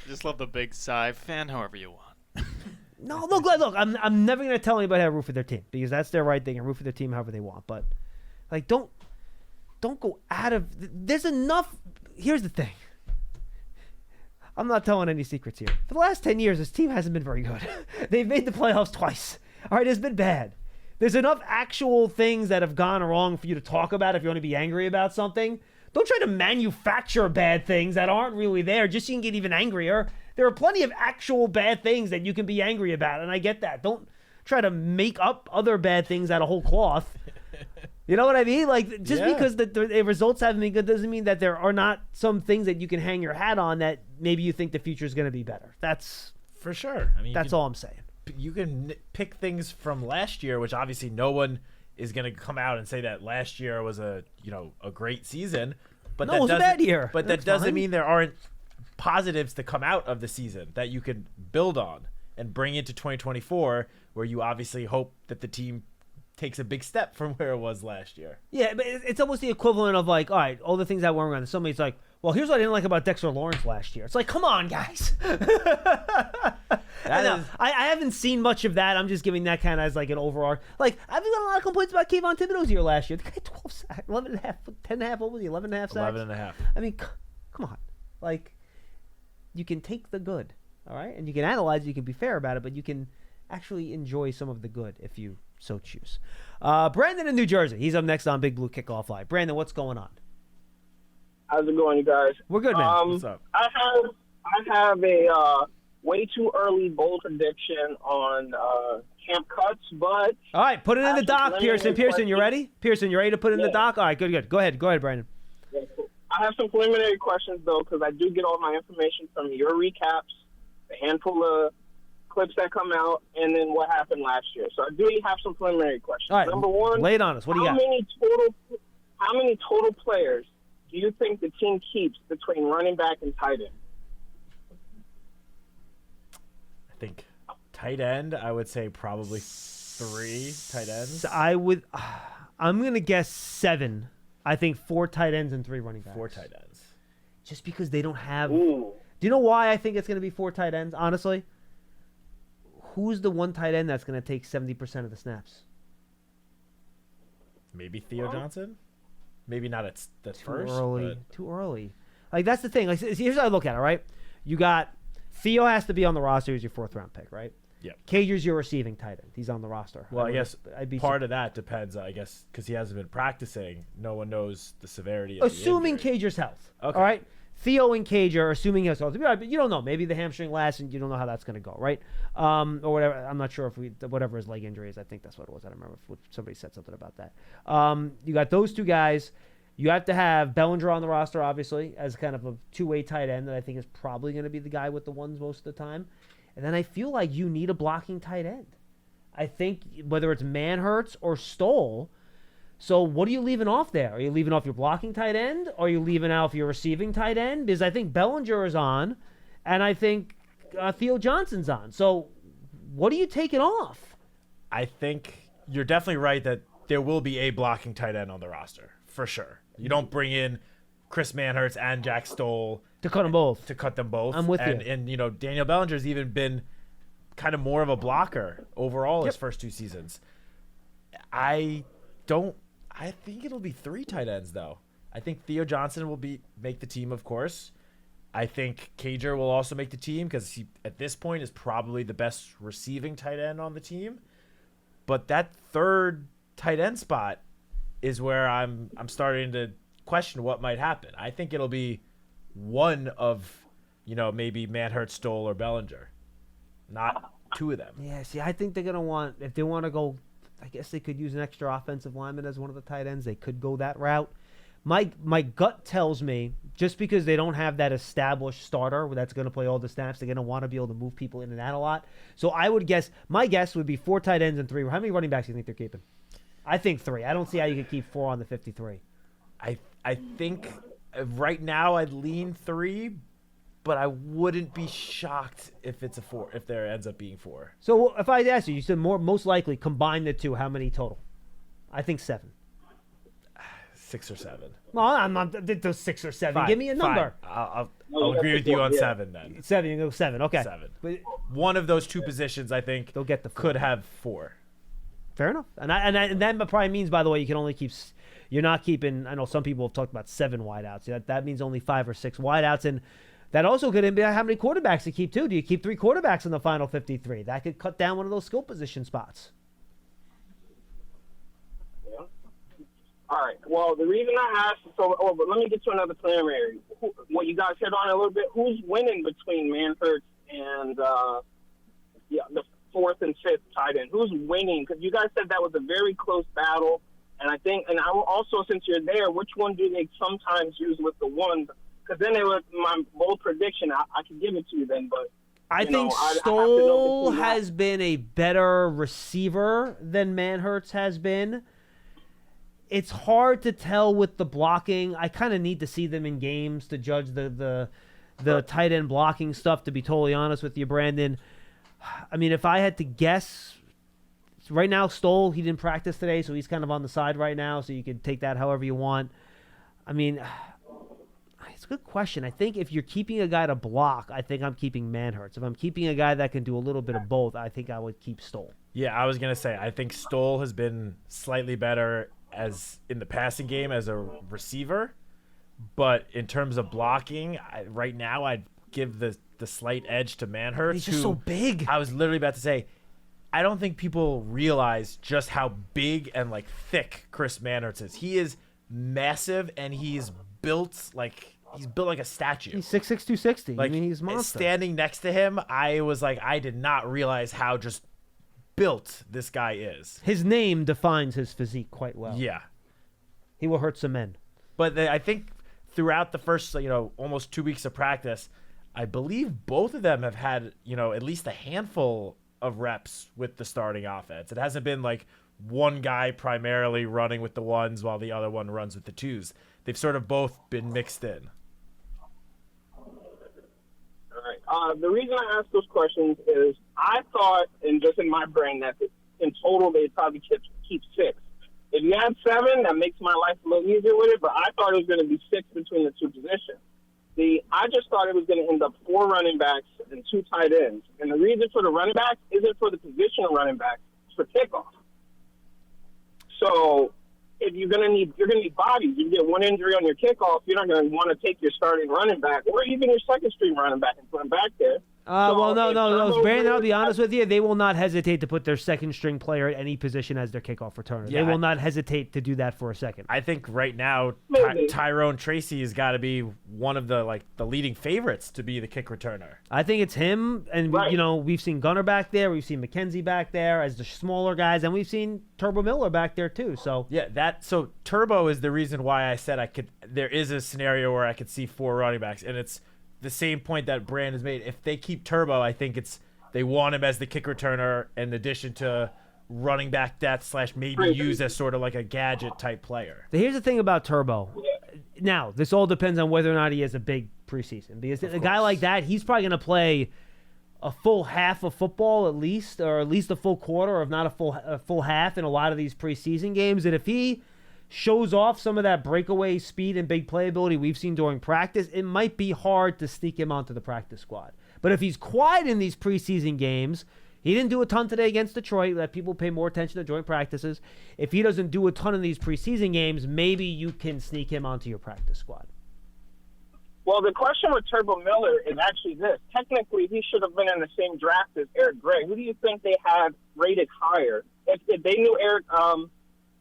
Just love the big sigh. Fan however you want. No, look. I'm never gonna tell anybody how to root for their team because that's their right. They can root for their team however they want. But don't go out of. There's enough. Here's the thing. I'm not telling any secrets here. For the last 10 years, this team hasn't been very good. They've made the playoffs twice. All right, it's been bad. There's enough actual things that have gone wrong for you to talk about if you want to be angry about something. Don't try to manufacture bad things that aren't really there just so you can get even angrier. There are plenty of actual bad things that you can be angry about, and I get that. Don't try to make up other bad things out of whole cloth. You know what I mean? Because the results haven't been good doesn't mean that there are not some things that you can hang your hat on that maybe you think the future is going to be better. That's for sure. I mean, that's all I'm saying. You can pick things from last year, which obviously no one is going to come out and say that last year was a great season. But it was a bad year. But that doesn't mean there aren't positives to come out of the season that you can build on and bring into 2024, where you obviously hope that the team takes a big step from where it was last year. Yeah, but it's almost the equivalent of all right, all the things that weren't around. Somebody's like, Well, here's what I didn't like about Dexter Lawrence last year. It's like, come on, guys. I haven't seen much of that. I'm just giving that kind of as like an overall. Like, I've got a lot of complaints about Kayvon Thibodeau's year last year. The guy had 12 sacks, 11 and a half, 10 and a half, what was he, 11 and a half sacks? 11 and a half. I mean, come on. Like, you can take the good, all right? And you can analyze it, you can be fair about it, but you can actually enjoy some of the good if you so choose. Brandon in New Jersey. He's up next on Big Blue Kickoff Live. Brandon, what's going on? How's it going, you guys? We're good, man. What's up? I have a way too early bold prediction on Camp Cuts, but All right, put it in the doc, Pearson. Pearson, you question. ready? Pearson, you ready to put it in the Yeah. doc? All right, good. Go ahead, Brandon. I have some preliminary questions, though, because I do get all my information from your recaps, the handful of clips that come out, and then what happened last year. So I do have some preliminary questions. All right, Number one, lay it on us. What do you how got? many total players do you think the team keeps between running back and tight end? I think tight end, I would say probably 3 tight ends. I'm going to guess 7. I think 4 tight ends and 3 running backs. 4 tight ends. Just because they don't have. Ooh. Do you know why I think it's going to be 4 tight ends, honestly? Who's the one tight end that's going to take 70% of the snaps? Maybe Theo Johnson? Maybe not at first. Too early. Like, that's the thing. Like, here's how I look at it, right? You got Theo has to be on the roster. He's your 4th round pick, right? Yep. Cager's your receiving tight end. He's on the roster. Well, I guess part of that depends, because he hasn't been practicing. No one knows the severity of assuming the injury. Cager's health. Okay. All right? Theo and Cage are assuming his health. But you don't know. Maybe the hamstring lasts and you don't know how that's going to go, right? Or whatever. I'm not sure whatever his leg injury is. I think that's what it was. I don't remember if somebody said something about that. You got those 2 guys. You have to have Bellinger on the roster, obviously, as kind of a 2-way tight end that I think is probably going to be the guy with the ones most of the time. And then I feel like you need a blocking tight end. I think whether it's Manhurts or Stoll. So what are you leaving off there? Are you leaving off your blocking tight end? Or are you leaving off your receiving tight end? Because I think Bellinger is on, and I think Theo Johnson's on. So what are you taking off? I think you're definitely right that there will be a blocking tight end on the roster, for sure. You don't bring in Chris Manhurts and Jack Stoll To cut them both. I'm with you. And Daniel Bellinger's even been kind of more of a blocker overall his first 2 seasons. I think it'll be 3 tight ends, though. I think Theo Johnson will make the team, of course. I think Cager will also make the team because he, at this point, is probably the best receiving tight end on the team. But that 3rd tight end spot is where I'm starting to question what might happen. I think it'll be one of, maybe Manhurts, Stoll, or Bellinger, not 2 of them. Yeah, see, I think they're going to want, if they want to go, I guess they could use an extra offensive lineman as one of the tight ends. They could go that route. My gut tells me, just because they don't have that established starter that's going to play all the snaps, they're going to want to be able to move people in and out a lot. So I would guess, my guess would be 4 tight ends and 3. How many running backs do you think they're keeping? I think 3. I don't see how you could keep 4 on the 53. I think right now I'd lean 3, but I wouldn't be shocked if it's a 4, if there ends up being 4. So if I asked you, you said most likely combine the 2, how many total? I think 7. 6 or 7. Well, I'm not those 6 or 7. Fine, Give me a number. Fine. I'll agree with you on 7 then. 7, you go 7. Okay. 7. But One of those 2 positions, I think, they'll get the 4. could have 4. Fair enough. And that probably means, by the way, you can only keep. You're not keeping. I know some people have talked about 7 wideouts. That means only 5 or 6 wideouts, and that also could be how many quarterbacks to keep too. Do you keep 3 quarterbacks in the final 53? That could cut down one of those skill position spots. Yeah. All right. Well, the reason I asked, but let me get to another preliminary. What you guys hit on a little bit. Who's winning between Manhurts and the 4th and 5th tight end? Who's winning? Because you guys said that was a very close battle. And I think, and I will also, since you're there, which one do they sometimes use with the 1? Because then it was my bold prediction. I could give it to you then, but I think Stoll has been a better receiver than Manhurts has been. It's hard to tell with the blocking. I kind of need to see them in games to judge the tight end blocking stuff, to be totally honest with you, Brandon. I mean, if I had to guess, right now, Stoll, he didn't practice today, so he's kind of on the side right now, so you can take that however you want. I mean, a good question. I think if you're keeping a guy to block, I think I'm keeping Manhurts. If I'm keeping a guy that can do a little bit of both, I think I would keep Stoll. Yeah, I was going to say, I think Stoll has been slightly better as in the passing game as a receiver. But in terms of blocking, right now I'd give the slight edge to Manhurts. He's just so big. I was literally about to say, I don't think people realize just how big and like thick Chris Manhurts is. He is massive, and he's built like a statue. He's 6'6", 260. Like, I mean, he's a monster. Standing next to him, I was like, I did not realize how just built this guy is. His name defines his physique quite well. Yeah. He will hurt some men. But I think throughout the first, almost 2 weeks of practice, I believe both of them have had, at least a handful of reps with the starting offense. It hasn't been like one guy primarily running with the ones while the other one runs with the twos. They've sort of both been mixed in. All right. The reason I asked those questions is I thought, and just in my brain, that in total they'd probably keep 6. If you had 7, that makes my life a little easier with it, but I thought it was going to be 6 between the two positions. I just thought it was going to end up 4 running backs and 2 tight ends. And the reason for the running backs isn't for the position of running back, it's for kickoff. So if you're going to need bodies. You get one injury on your kickoff, you're not going to want to take your starting running back or even your second string running back and put him back there. Well, no. Brandon, I'll be honest with you. They will not hesitate to put their second string player at any position as their kickoff returner. Yeah, they will not hesitate to do that for a second. I think right now Tyrone Tracy has got to be one of the leading favorites to be the kick returner. I think it's him, and right. We've seen Gunner back there, we've seen McKenzie back there as the smaller guys, and we've seen Turbo Miller back there too. So so Turbo is the reason why I said there is a scenario where I could see 4 running backs, and it's the same point that Brand has made. If they keep Turbo, I think they want him as the kick returner in addition to running back depth / maybe used as sort of like a gadget type player. So here's the thing about Turbo. Now, this all depends on whether or not he has a big preseason. Because a guy like that, he's probably going to play a full half of football at least, or at least a full quarter, or if not a full half in a lot of these preseason games. And if he shows off some of that breakaway speed and big playability we've seen during practice, it might be hard to sneak him onto the practice squad. But if he's quiet in these preseason games, he didn't do a ton today against Detroit. Let people pay more attention to joint practices. If he doesn't do a ton in these preseason games, maybe you can sneak him onto your practice squad. Well, the question with Turbo Miller is actually this. Technically, he should have been in the same draft as Eric Gray. Who do you think they had rated higher? If they knew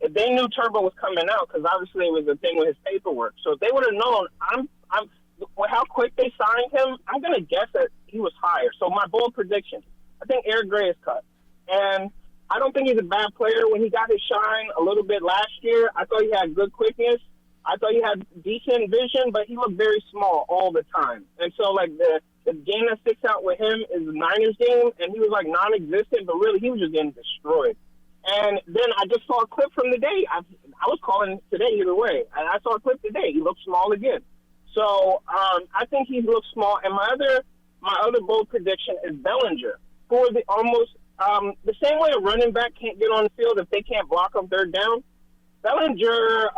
if they knew Turbo was coming out, because obviously it was a thing with his paperwork. So if they would have known, how quick they signed him, I'm going to guess that he was higher. So my bold prediction, I think Eric Gray is cut. And I don't think he's a bad player. When he got his shine a little bit last year, I thought he had good quickness. I thought he had decent vision, but he looked very small all the time. And so, the game that sticks out with him is the Niners game, and he was, non-existent, but really he was just getting destroyed. And then I just saw a clip from the day. I was calling today either way. And I saw a clip today. He looked small again. So I think he looks small. And my other bold prediction is Bellinger. For the same way a running back can't get on the field if they can't block on third down, Bellinger,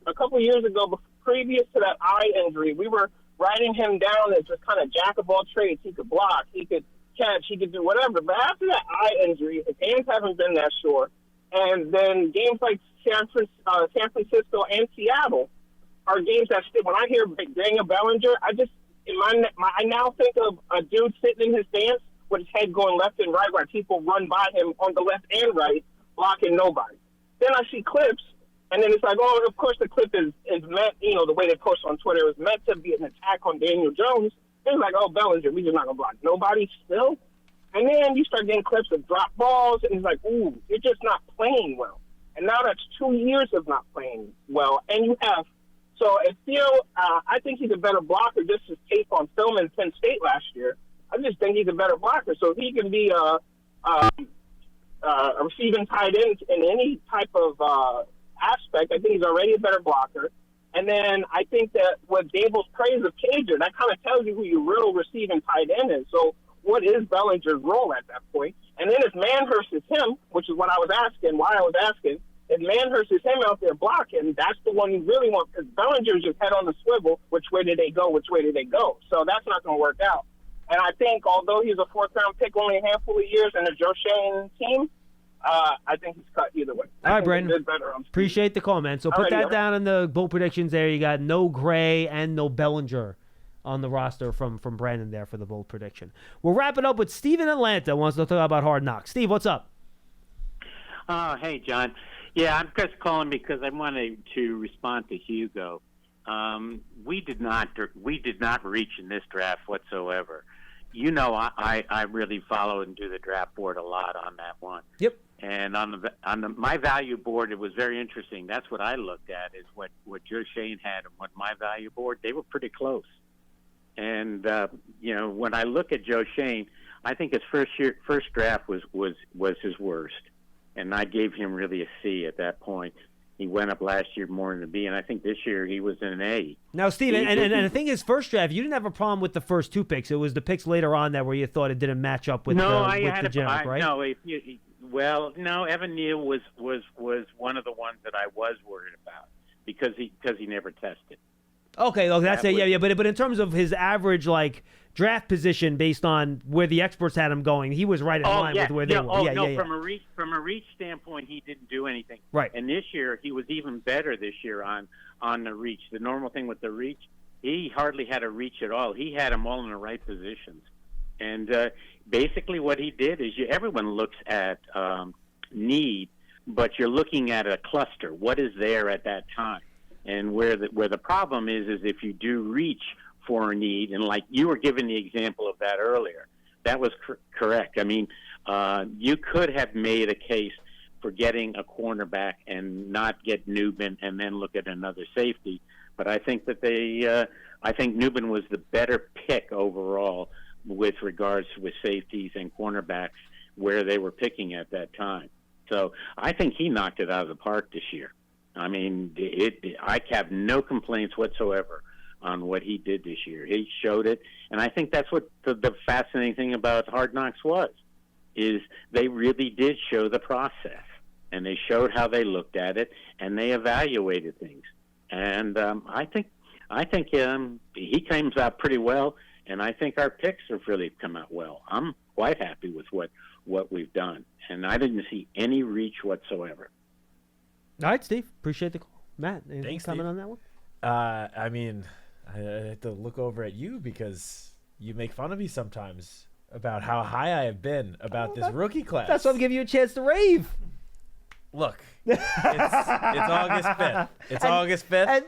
a couple years ago, previous to that eye injury, we were writing him down as just kind of jack of all trades. He could block, he could catch, he could do whatever. But after that eye injury, his hands haven't been that sure. And then games like San Francisco and Seattle are games that when I hear Daniel Bellinger, I now think of a dude sitting in his stance with his head going left and right, where people run by him on the left and right, blocking nobody. Then I see clips, and then it's like, oh, of course the clip is meant, the way they post on Twitter, it was meant to be an attack on Daniel Jones. It's like, oh, Bellinger, we just not going to block nobody still. And then you start getting clips of drop balls, and it's like, ooh, you're just not playing well. And now that's 2 years of not playing well. And you have, so it's still, I think he's a better blocker. This is tape on film in Penn State last year. I just think he's a better blocker. So if he can be a receiving tight end in any type of aspect, I think he's already a better blocker. And then I think that with Dable's praise of Cager, that kind of tells you who your real receiving tight end is. So what is Bellinger's role at that point? And then if Manhurst is him, which is what I was asking, if if Manhurst is him out there blocking, that's the one you really want, because Bellinger's just head on the swivel. Which way did they go? Which way did they go? So that's not going to work out. And I think although he's a fourth-round pick only a handful of years in a Joe Shane team, I think he's cut either way. All right, Brandon. Appreciate the call, man. So put that down in the bold predictions there. You got no Gray and no Bellinger on the roster from Brandon there for the bold prediction. We'll wrap it up with Steve in Atlanta. Wants to talk about Hard Knocks. Steve, what's up? Hey, John. Yeah, I'm just calling because I wanted to respond to Hugo. We did not reach in this draft whatsoever. You know, I really follow and do the draft board a lot on that one. Yep. And on my value board, it was very interesting. That's what I looked at, is what Joe Shane had and what my value board. They were pretty close. And you know, when I look at Joe Shane, I think his first draft was his worst, and I gave him really a C at that point. He went up last year more in a B, and I think this year he was in an A. Now, Steve, and the thing is, first draft, you didn't have a problem with the first two picks. It was the picks later on that where you thought it didn't match up with the generic, right? No, no, Evan Neal was one of the ones that I was worried about because he never tested. Okay, that's it. Yeah. But in terms of his average draft position based on where the experts had him going, he was right in line with where they were. From a reach standpoint, he didn't do anything. Right. And this year, he was even better this year on the reach. The normal thing with the reach, he hardly had a reach at all. He had them all in the right positions. And basically what he did is everyone looks at need, but you're looking at a cluster. What is there at that time? And where the problem is if you do reach for a need, and like you were giving the example of that earlier, that was correct. I mean, you could have made a case for getting a cornerback and not get Newman and then look at another safety. But I think that I think Newman was the better pick overall with regards with safeties and cornerbacks where they were picking at that time. So I think he knocked it out of the park this year. I mean, I have no complaints whatsoever on what he did this year. He showed it, and I think that's what the fascinating thing about Hard Knocks is they really did show the process, and they showed how they looked at it, and they evaluated things. And I think he comes out pretty well, and I think our picks have really come out well. I'm quite happy with what we've done, and I didn't see any reach whatsoever. All right, Steve. Appreciate the call. Matt, anything Thanks, comment Steve. on that one? I mean, I have to look over at you because you make fun of me sometimes about how high I have been about this rookie class. That's why I'm giving you a chance to rave. Look, it's August 5th. It's August 5th.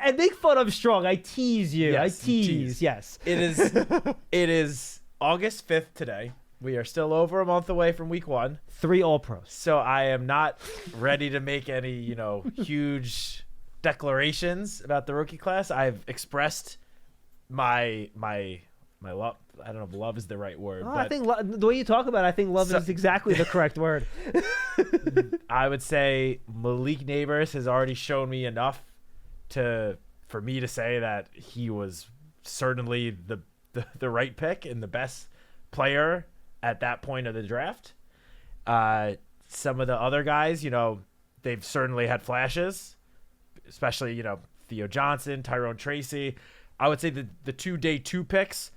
And make fun of Strong. I tease you. Yes, I tease. Yes. It is August 5th today. We are still over a month away from week 1. 3 All-Pros. So I am not ready to make any, huge declarations about the rookie class. I've expressed my love. I don't know if love is the right word. Oh, but I think the way you talk about it, I think love is exactly the correct word. I would say Malik Neighbors has already shown me enough for me to say that he was certainly the right pick and the best player at that point of the draft. Some of the other guys, they've certainly had flashes, especially, Theo Johnson, Tyrone Tracy. I would say the 2 day 2 picks,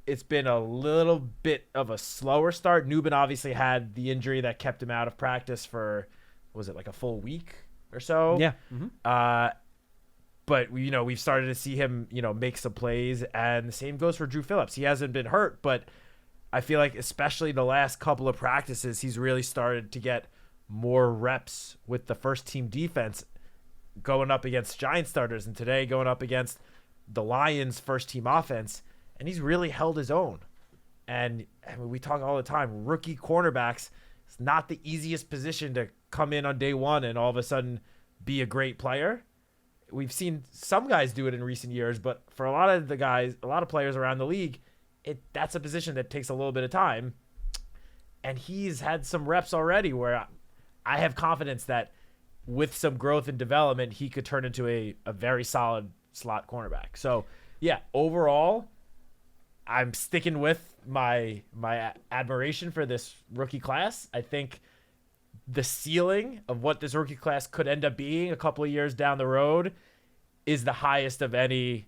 it's been a little bit of a slower start. Newman obviously had the injury that kept him out of practice for, was it like a full week or so? Yeah. Mm-hmm. But we've started to see him, make some plays, and the same goes for Drew Phillips. He hasn't been hurt, but I feel like especially the last couple of practices, he's really started to get more reps with the first team defense going up against Giant starters, and today going up against the Lions first team offense, and he's really held his own. And we talk all the time, rookie cornerbacks, it's not the easiest position to come in on day one and all of a sudden be a great player. We've seen some guys do it in recent years, but for a lot of players around the league, that's a position that takes a little bit of time. And he's had some reps already where I have confidence that with some growth and development, he could turn into a very solid slot cornerback. So, yeah, overall, I'm sticking with my admiration for this rookie class. I think the ceiling of what this rookie class could end up being a couple of years down the road is the highest of any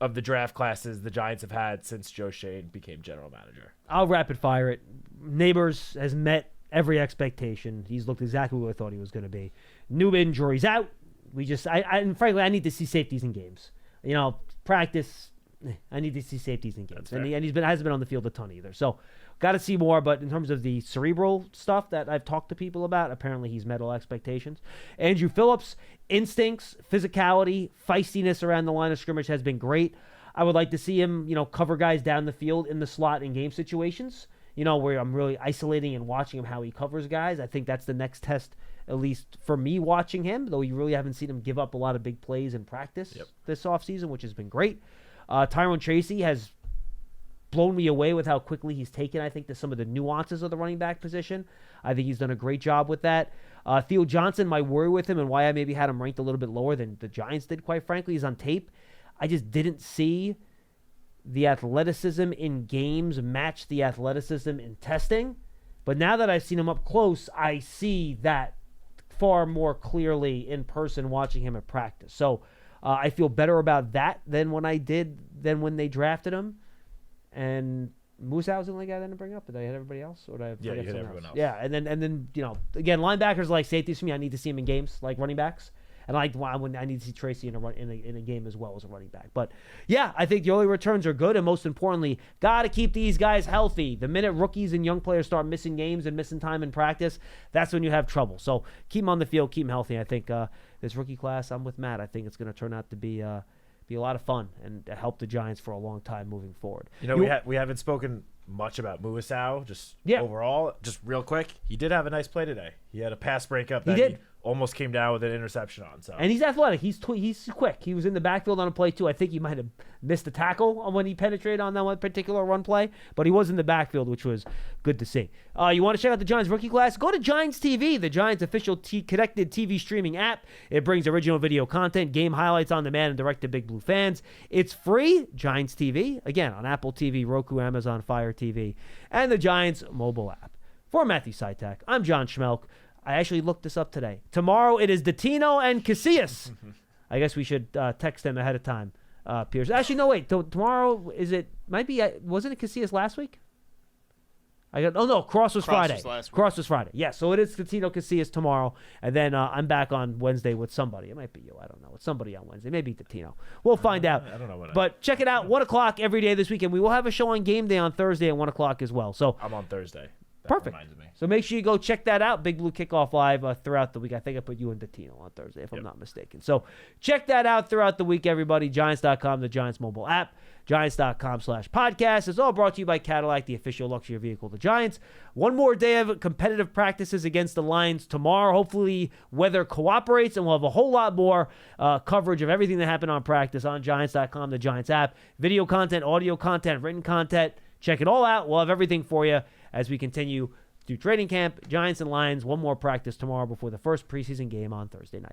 of the draft classes the Giants have had since Joe Shane became general manager. I'll rapid fire it. Neighbors has met every expectation. He's looked exactly what I thought he was going to be. New injuries out. And frankly, I need to see safeties in games. Practice. I need to see safeties in games, and hasn't been on the field a ton either. So, got to see more. But in terms of the cerebral stuff that I've talked to people about, apparently he's met all expectations. Andrew Phillips, instincts, physicality, feistiness around the line of scrimmage has been great. I would like to see him, cover guys down the field in the slot in game situations. Where I'm really isolating and watching him how he covers guys. I think that's the next test, at least for me watching him. Though you really haven't seen him give up a lot of big plays in practice this offseason, which has been great. Tyrone Tracy has blown me away with how quickly he's taken, I think, to some of the nuances of the running back position. I think he's done a great job with that. Theo Johnson, my worry with him and why I maybe had him ranked a little bit lower than the Giants did, quite frankly, is on tape. I just didn't see the athleticism in games match the athleticism in testing. But now that I've seen him up close, I see that far more clearly in person watching him at practice. So I feel better about that than when they drafted him. And Musa was the only guy that I didn't bring up. Did I hit everybody else? Or did I forget you hit someone everyone else. Yeah, and then again, linebackers are like safeties for me. I need to see him in games like running backs. And I need to see Tracy in a game as well as a running back. But yeah, I think the early returns are good, and most importantly, got to keep these guys healthy. The minute rookies and young players start missing games and missing time in practice, that's when you have trouble. So keep them on the field, keep them healthy. I think this rookie class, I'm with Matt. I think it's going to turn out to be a lot of fun and help the Giants for a long time moving forward. We haven't spoken much about Muasau, overall. Just real quick, he did have a nice play today. He had a pass breakup that he almost came down with an interception on. So, and he's athletic. He's quick. He was in the backfield on a play too. I think he might have missed a tackle when he penetrated on that one particular run play, but he was in the backfield, which was good to see. You want to check out the Giants rookie class? Go to Giants TV, the Giants official connected TV streaming app. It brings original video content, game highlights on demand, and direct to Big Blue fans. It's free. Giants TV, again, on Apple TV, Roku, Amazon Fire TV, and the Giants mobile app. For Matthew Sytak, I'm John Schmelk. I actually looked this up today. Tomorrow it is Dottino and Casillas. I guess we should text them ahead of time, Pierce. Actually, no, wait. Tomorrow wasn't it Casillas last week? Cross was Friday. Cross was Friday. Yeah, so it is Dottino Casillas tomorrow, and then I'm back on Wednesday with somebody. It might be you. I don't know. It's somebody on Wednesday. Maybe Dottino. We'll find out. I don't know but check it out. 1 o'clock every day this weekend. We will have a show on game day on Thursday at 1 o'clock as well. So I'm on Thursday. Perfect. So make sure you go check that out. Big Blue Kickoff Live throughout the week. I think I put you and Dottino on Thursday, if I'm not mistaken. So check that out throughout the week, everybody. Giants.com, the Giants mobile app. Giants.com/podcast. It's all brought to you by Cadillac, the official luxury vehicle of the Giants. One more day of competitive practices against the Lions tomorrow. Hopefully weather cooperates, and we'll have a whole lot more coverage of everything that happened on practice on Giants.com, the Giants app. Video content, audio content, written content. Check it all out. We'll have everything for you as we continue through training camp. Giants and Lions, one more practice tomorrow before the first preseason game on Thursday night.